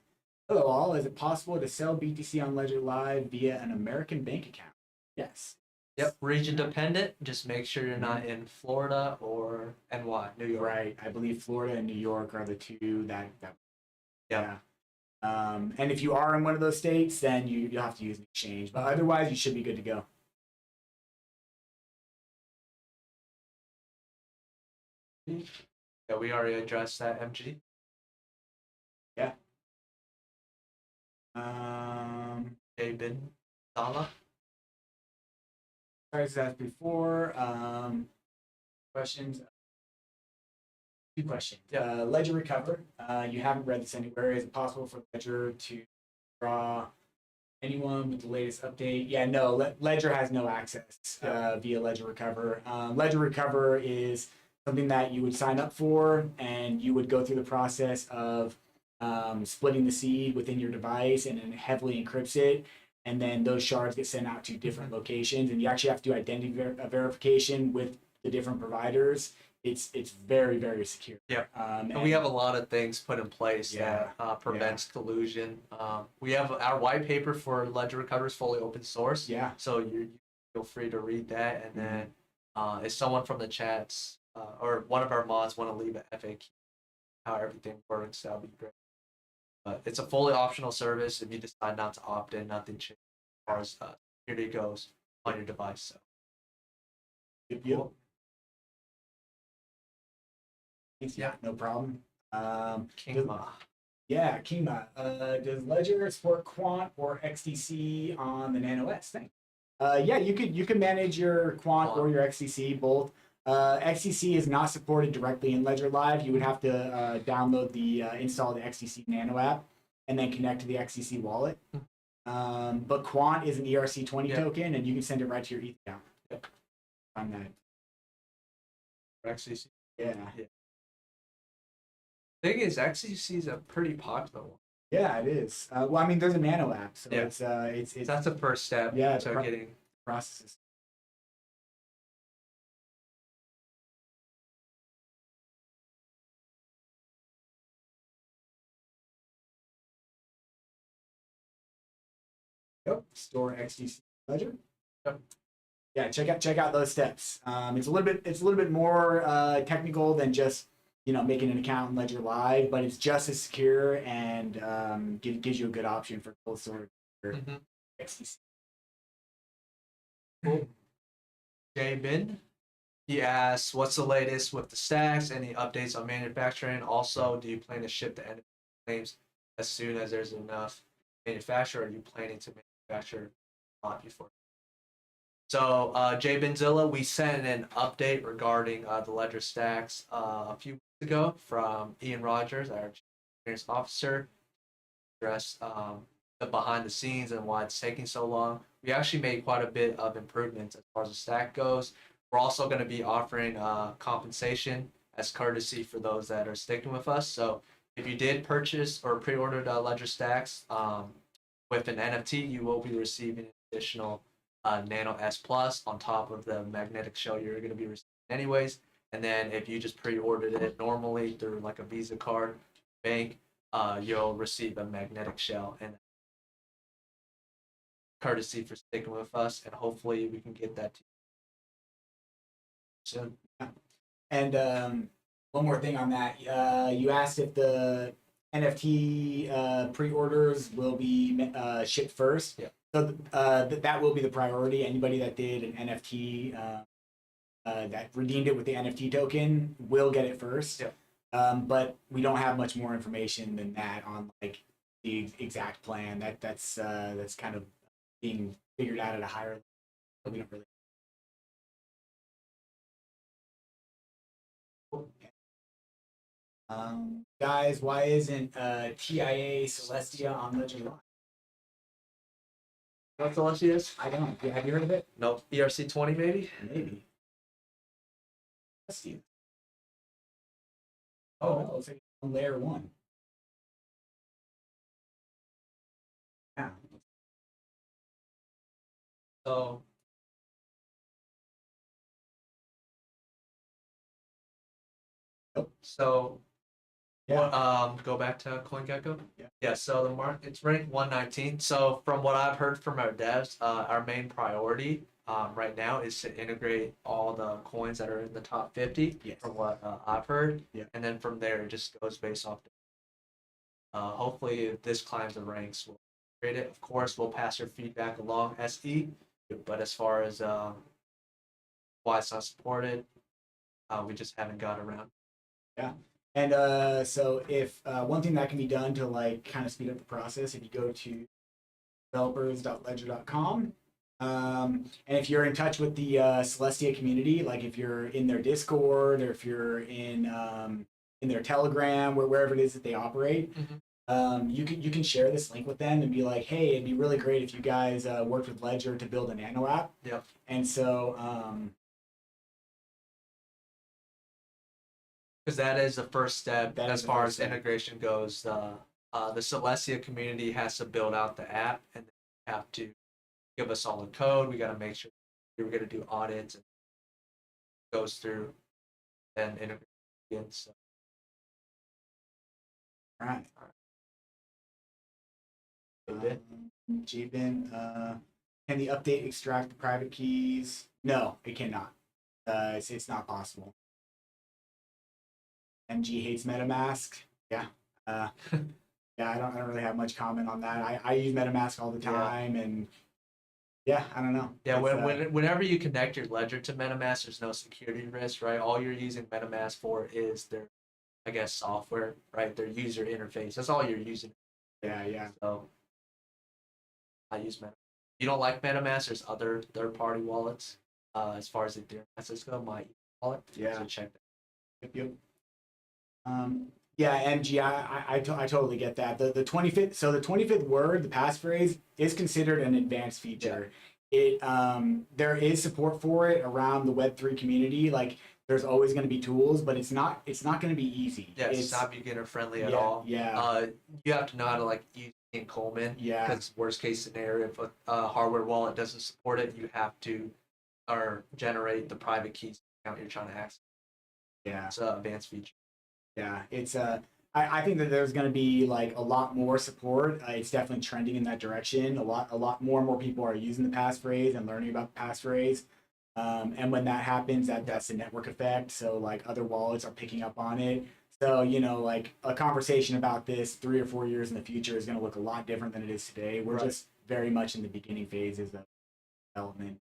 Hello all. Is it possible to sell BTC on Ledger Live via an American bank account? Yes. Yep, region dependent. Just make sure you're not in Florida or NY, New York. Right. I believe Florida and New York are the two that yeah. And if you are in one of those states, then you'll have to use an exchange. But otherwise, you should be good to go. Yeah, we already addressed that, MG. Yeah. David Sala. As asked before, questions. 2 questions. Ledger Recover. You haven't read this anywhere. Is it possible for Ledger to draw anyone with the latest update? Yeah, no. Ledger has no access via Ledger Recover. Ledger Recover is something that you would sign up for, and you would go through the process of splitting the seed within your device, and it heavily encrypts it. And then those shards get sent out to different locations, and you actually have to do identity verification with the different providers. It's very, very secure. Yeah, and we have a lot of things put in place that prevents collusion. We have our white paper for Ledger Recover is fully open source. Yeah. So you feel free to read that, and then if someone from the chats or one of our mods want to leave an FAQ how everything works, that would be great. It's a fully optional service. If you decide not to opt in, nothing changes as far as security goes on your device. So. Yep. Cool. Yeah, no problem. Kingma. Kingma. Does Ledger support Quant or XTC on the Nano S thing? Yeah, you can manage your Quant or your XTC both. XTC is not supported directly in Ledger Live. You would have to download install the XTC Nano app and then connect to the XTC wallet. But Quant is an ERC20 token, and you can send it right to your ETH account. Yep. On that. XTC. Yeah. Thing is, XTC is a pretty popular one. Yeah, it is. Well, I mean, there's a Nano app, so it's that's the first step. Yeah, to getting processes. Yep. Store XTC Ledger. Yep. Yeah, check out those steps. It's a little bit more technical than just making an account in Ledger Live, but it's just as secure and gives you a good option for cold storage for XTC. Cool. Jay he asks, what's the latest with the stacks? Any updates on manufacturing? Also, do you plan to ship the NFT claims as soon as there's enough manufacture? Or are you planning to manufacture a lot before? So, Jay Benzilla, we sent an update regarding the ledger stacks a few weeks ago from Ian Rogers, our chief experience officer, address the behind the scenes and why it's taking so long. We actually made quite a bit of improvements as far as the stack goes. We're also going to be offering compensation as courtesy for those that are sticking with us. So if you did purchase or pre-ordered Ledger stacks with an NFT, you will be receiving an additional Nano S Plus on top of the magnetic shell you're going to be receiving anyways. And then if you just pre-ordered it normally through like a Visa card, bank, you'll receive a magnetic shell and courtesy for sticking with us. And hopefully we can get that to you soon. And one more thing on that, you asked if the NFT pre-orders will be shipped first. Yeah. So that will be the priority. Anybody that did an NFT that redeemed it with the NFT token will get it first. Yeah. But we don't have much more information than that on like the exact plan. That's kind of being figured out at a higher level. We don't really. Guys, why isn't TIA Celestia on Ledger Live? What Celestia is? I don't. Have you heard of it? Nope. ERC20 maybe? Maybe. Let's see. Oh, no, it's like on layer 1. Yeah. So Nope. So Yeah. go back to CoinGecko. Yeah. Yeah. So the market it's ranked 119. So from what I've heard from our devs, our main priority right now is to integrate all the coins that are in the top 50. Yes. From what I've heard. Yeah. And then from there it just goes based off. Hopefully, if this climbs the ranks, we'll create it. Of course, we'll pass your feedback along, SE. But as far as why it's not supported, we just haven't got around. Yeah. And so if one thing that can be done to like kind of speed up the process, if you go to developers.ledger.com, and if you're in touch with the Celestia community, like if you're in their Discord or if you're in their Telegram, wherever it is that they operate, you can share this link with them and be like, hey, it'd be really great if you guys worked with Ledger to build a nano app. Yep. And so because that is the first step That is as the far first as step. integration goes. The Celestia community has to build out the app and they have to give us all the code. We got to make sure we're going to do audits and goes through and integrate again. So. all right. Jbin, can the update extract the private keys? No, it cannot. It's not possible. MG hates MetaMask. Yeah. Yeah, I don't really have much comment on that. I use MetaMask all the time, and yeah, I don't know. Yeah, whenever you connect your ledger to MetaMask, there's no security risk, right? All you're using MetaMask for is their, I guess, software, right? Their user interface. That's all you're using. Yeah. So I use MetaMask. If you don't like MetaMask, there's other third-party wallets. As far as the Ethereum assets go, my wallet. Yeah. So check that. Yep. Yeah, MG, I totally get that. The 25th, so the 25th word, the passphrase, is considered an advanced feature. It there is support for it around the Web3 community. Like there's always going to be tools, but it's not going to be easy. Yeah, it's not beginner friendly at Yeah, all. yeah. You have to know how to like use in Coleman. Yeah. Because worst case scenario, if a hardware wallet doesn't support it, you have to generate the private keys account you're trying to access. Yeah. It's an advanced feature. Yeah, it's I think that there's going to be like a lot more support. It's definitely trending in that direction. A lot more and more people are using the passphrase and learning about the passphrase. And when that happens, that's a network effect. So like other wallets are picking up on it. So, you know, like a conversation about this 3 or 4 years in the future is going to look a lot different than it is today. We're just very much in the beginning phases of development.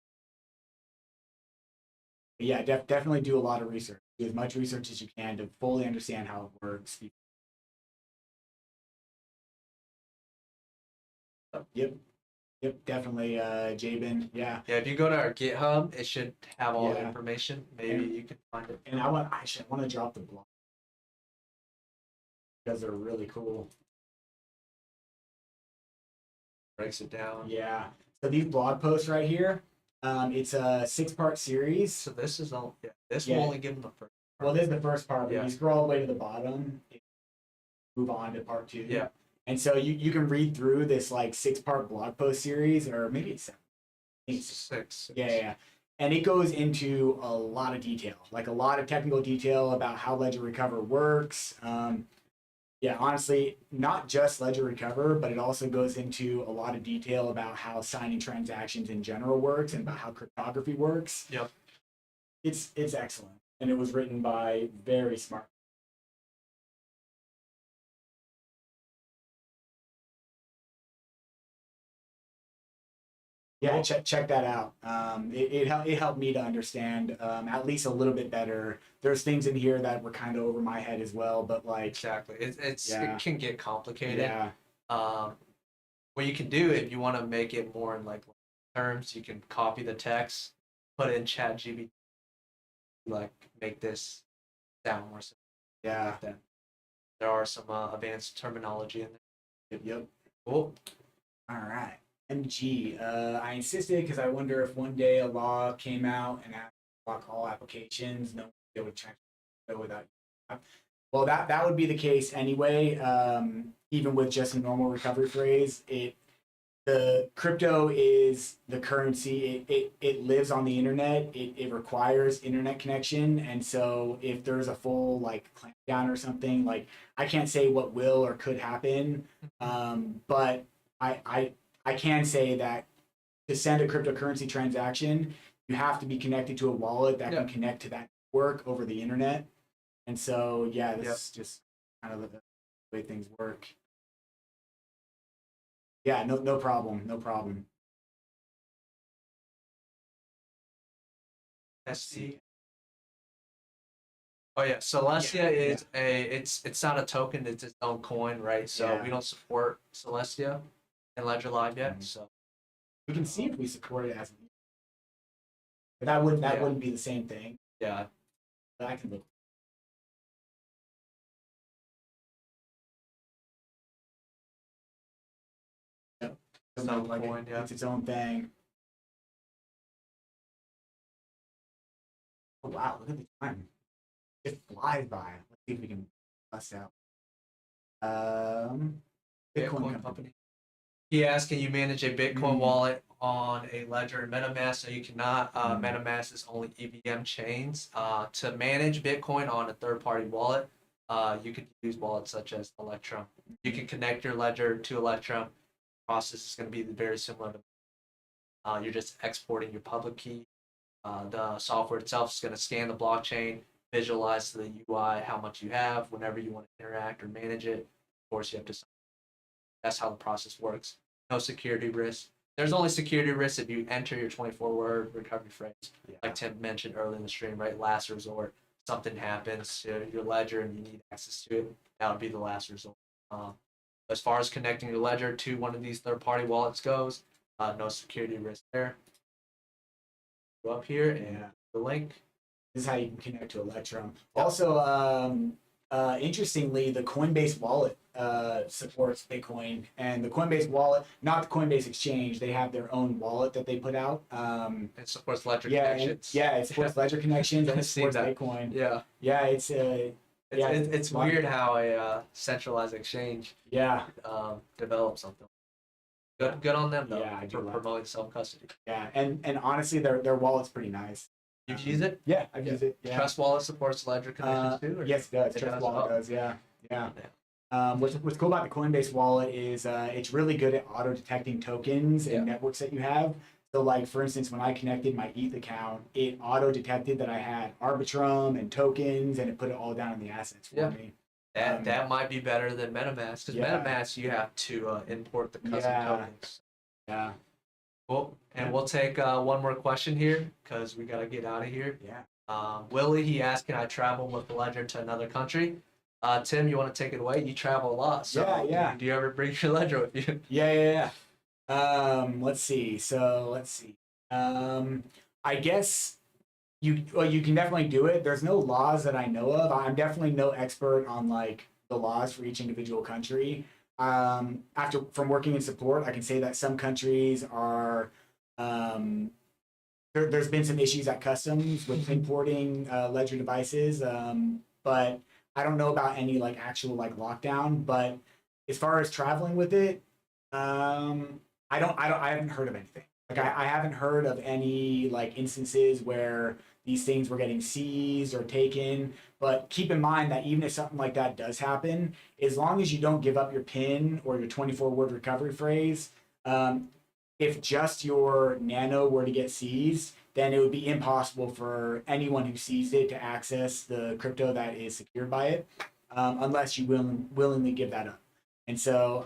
But yeah, definitely do a lot of research. Do as much research as you can to fully understand how it works. Yep. Yep, definitely, Jabin. Yeah. Yeah, if you go to our GitHub, it should have all the Yeah. information. Maybe you can find it. And I want to drop the blog because they're really cool. Breaks it down. Yeah. So these blog posts right here, it's a 6-part series. So this is all. Yeah, this will only give them the first. Well, this is the first part, but Yeah. you scroll all the way to the bottom, move on to part 2. Yeah. And so you can read through this like 6-part blog post series, or maybe it's 7. I think it's 6. Yeah. And it goes into a lot of detail, like a lot of technical detail about how Ledger Recover works. Yeah, honestly, not just Ledger Recover, but it also goes into a lot of detail about how signing transactions in general works and about how cryptography works. Yep. It's excellent, and it was written by very smart. Yeah, check that out. It helped me to understand at least a little bit better. There's things in here that were kind of over my head as well, but like Exactly. It Yeah. can get complicated. yeah, What you can do if you want to make it more in like terms, you can copy the text, put it in ChatGPT, like make this sound more simple. yeah, Then there are some advanced terminology in there. yep. Cool. All right. MG. I insisted because I wonder if one day a law came out and asked to block all applications, no one would be able to transfer without. Well, that would be the case anyway. Even with just a normal recovery phrase, the crypto is the currency. It lives on the internet. It requires internet connection, and so if there's a full like clampdown or something, like I can't say what will or could happen, but I can say that to send a cryptocurrency transaction, you have to be connected to a wallet that can connect to that network over the internet. And so, yeah, this is just kind of the way things work. Yeah, no problem, no problem. SC. Oh yeah, Celestia is it's not a token, it's its own coin, right? So we don't support Celestia and Ledger Live yet. So we can see if we support it as, but that wouldn't be the same thing. Yeah. But I can look. Yep. It's not like coin, it's its own thing. Oh wow, look at the time. It flies by. Let's see if we can bust out. Bitcoin company. He asked, can you manage a Bitcoin wallet on a Ledger and Metamask? So you cannot. Metamask is only EVM chains. To manage Bitcoin on a third-party wallet, you could use wallets such as Electrum. You can connect your Ledger to Electrum. The process is going to be very similar to. You're just exporting your public key. The software itself is going to scan the blockchain, visualize to the UI how much you have whenever you want to interact or manage it. Of course, you have to sign. That's how the process works. No security risk. There's only security risk if you enter your 24-word recovery phrase. Like Tim mentioned earlier in the stream, right? Last resort. Something happens to your ledger and you need access to it. That would be the last resort. As far as connecting your ledger to one of these third-party wallets goes, no security risk there. Go up here and the link. This is how you can connect to Electrum. Also, interestingly, the Coinbase wallet supports Bitcoin, and the Coinbase wallet, not the Coinbase exchange, they have their own wallet that they put out. It supports Ledger connections. It supports Ledger connections and it supports Bitcoin. Yeah, it's weird how a centralized exchange develops something. Good on them though for promoting self-custody. Yeah, and honestly, their wallet's pretty nice. You've used it? Yeah, I've used it. Yeah. Trust Wallet supports Ledger connections too? Or yes, it does. Trust Wallet does. Yeah. What's cool about the Coinbase wallet is it's really good at auto detecting tokens and networks that you have. So like, for instance, when I connected my ETH account, it auto detected that I had Arbitrum and tokens, and it put it all down in the assets for me. That might be better than MetaMask, because Yeah. MetaMask you have to import the custom Yeah. tokens. Yeah. Cool. And we'll take one more question here because we got to get out of here. Yeah. Willie, he asked, can I travel with the Ledger to another country? Tim, you want to take it away? You travel a lot, so Yeah. do you ever bring your Ledger with you? Yeah. Let's see. I guess you can definitely do it. There's no laws that I know of. I'm definitely no expert on like the laws for each individual country. After from working in support, I can say that some countries are there's been some issues at customs with importing Ledger devices, but I don't know about any like actual like lockdown. But as far as traveling with it, I haven't heard of anything. Like I haven't heard of any like instances where these things were getting seized or taken. But keep in mind that even if something like that does happen, as long as you don't give up your PIN or your 24-word recovery phrase, if just your nano were to get seized, then it would be impossible for anyone who sees it to access the crypto that is secured by it, unless you willingly give that up. And so,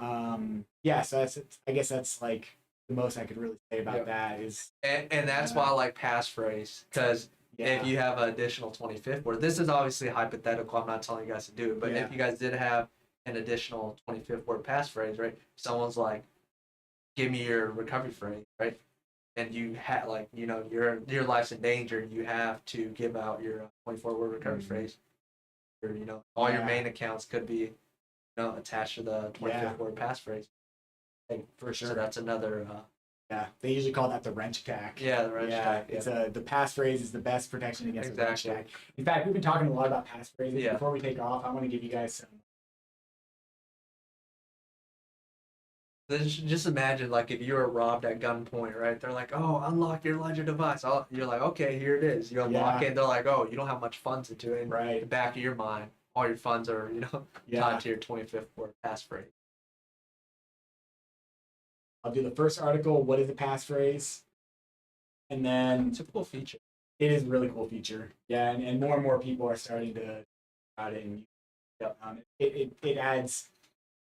so I guess that's like the most I could really say about that is. And that's why I like passphrase, because if you have an additional 25th word, this is obviously hypothetical. I'm not telling you guys to do it, but if you guys did have an additional 25th word passphrase, right? Someone's like, give me your recovery phrase, right? And you have like, your life's in danger, and you have to give out your 24-word recovery phrase. Or, all your main accounts could be, attached to the 25th word passphrase. For sure. So that's another. They usually call that the wrench attack. Yeah, the wrench attack. It's the passphrase is the best protection against the wrench attack. In fact, we've been talking a lot about passphrases. Yeah. Before we take off, I want to give you guys some. Just imagine, like, if you were robbed at gunpoint, right? They're like, "Oh, unlock your Ledger device." You're like, "Okay, here it is." You unlock it. They're like, "Oh, you don't have much funds into it." Right. In the back of your mind, all your funds are, tied to your 25th word passphrase. I'll do the first article. What is a passphrase? And then It's a cool feature. It is a really cool feature. Yeah, and more people are starting to about it, and it adds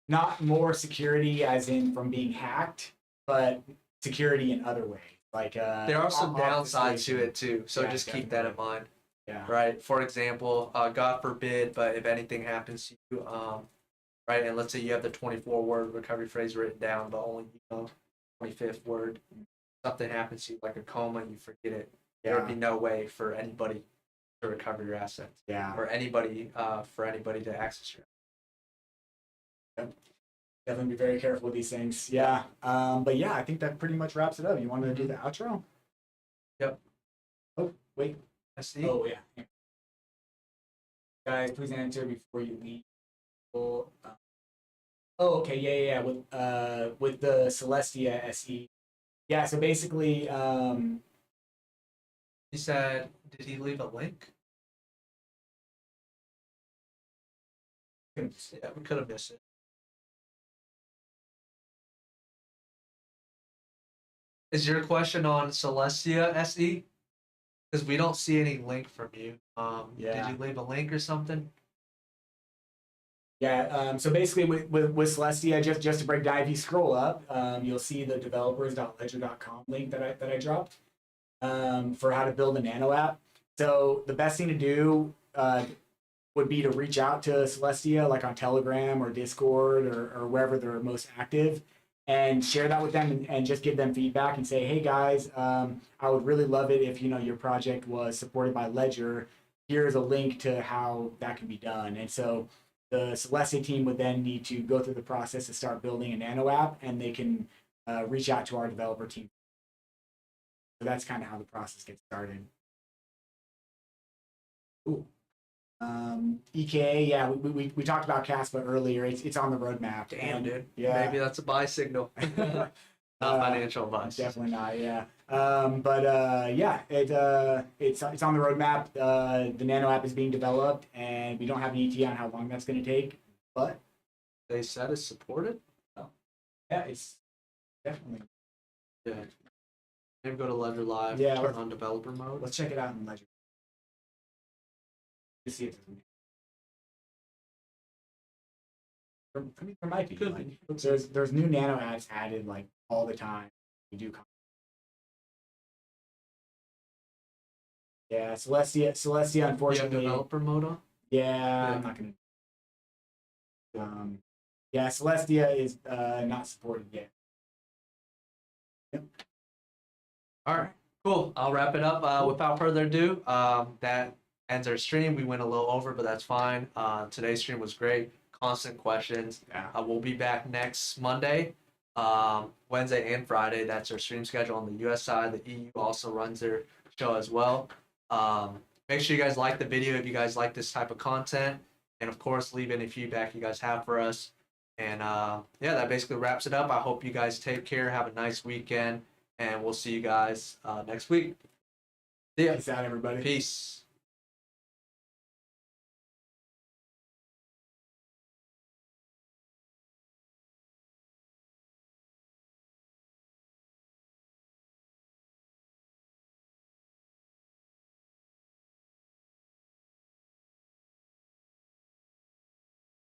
not more security as in from being hacked, but security in other ways. Like there are some downsides to it too, so just keep that in mind. Yeah. Right. For example, God forbid, but if anything happens to you, right, and let's say you have the 24-word recovery phrase written down, but only 25th word, something happens to you like a coma, you forget it. There would be no way for anybody to recover your assets. Yeah. Or anybody to access your. Yep. Definitely be very careful with these things. Yeah. But yeah, I think that pretty much wraps it up. You want to do the outro? Yep. Oh, wait. I see. Oh, yeah. Guys, please answer before you leave. Okay. Yeah. With the Celestia SE. Yeah. So basically, He said, did he leave a link? Yeah, we could have missed it. Is your question on Celestia SE? Because we don't see any link from you. Did you leave a link or something? Yeah. So basically, with Celestia, just to break down, if you scroll up, you'll see the developers.ledger.com link that I dropped for how to build a nano app. So the best thing to do would be to reach out to Celestia, like on Telegram or Discord or wherever they're most active, and share that with them and just give them feedback and say, hey guys, I would really love it if your project was supported by Ledger. Here's a link to how that can be done. And so the Celestia team would then need to go through the process to start building a nano app, and they can reach out to our developer team. So that's kind of how the process gets started. Ooh. EKA, yeah, we talked about Caspa earlier. It's on the roadmap. Damn, dude. Yeah. Maybe that's a buy signal. Not financial advice. Definitely not. Yeah. It's on the roadmap. The nano app is being developed, and we don't have an ETA on how long that's going to take. But they said it's supported. Yeah, it's definitely. Yeah. Maybe go to Ledger Live. Yeah, Turn let's- on developer mode. Let's check it out in Ledger. Let's see if there might be. Could Like, be. Let's there's new nano ads added like all the time. We do. Yeah, Celestia, You have unfortunately. developer mode on. Yeah, I'm not gonna. Yeah, Celestia is not supported yet. Yep. All right, cool. I'll wrap it up. Without further ado, that ends our stream. We went a little over, but that's fine. Today's stream was great. Constant questions. Yeah. We'll be back next Monday, Wednesday, and Friday. That's our stream schedule on the US side. The EU also runs their show as well. Make sure you guys like the video if you guys like this type of content. And of course, leave any feedback you guys have for us. And yeah, that basically wraps it up. I hope you guys take care. Have a nice weekend. And we'll see you guys next week. See ya. Peace out, everybody. Peace.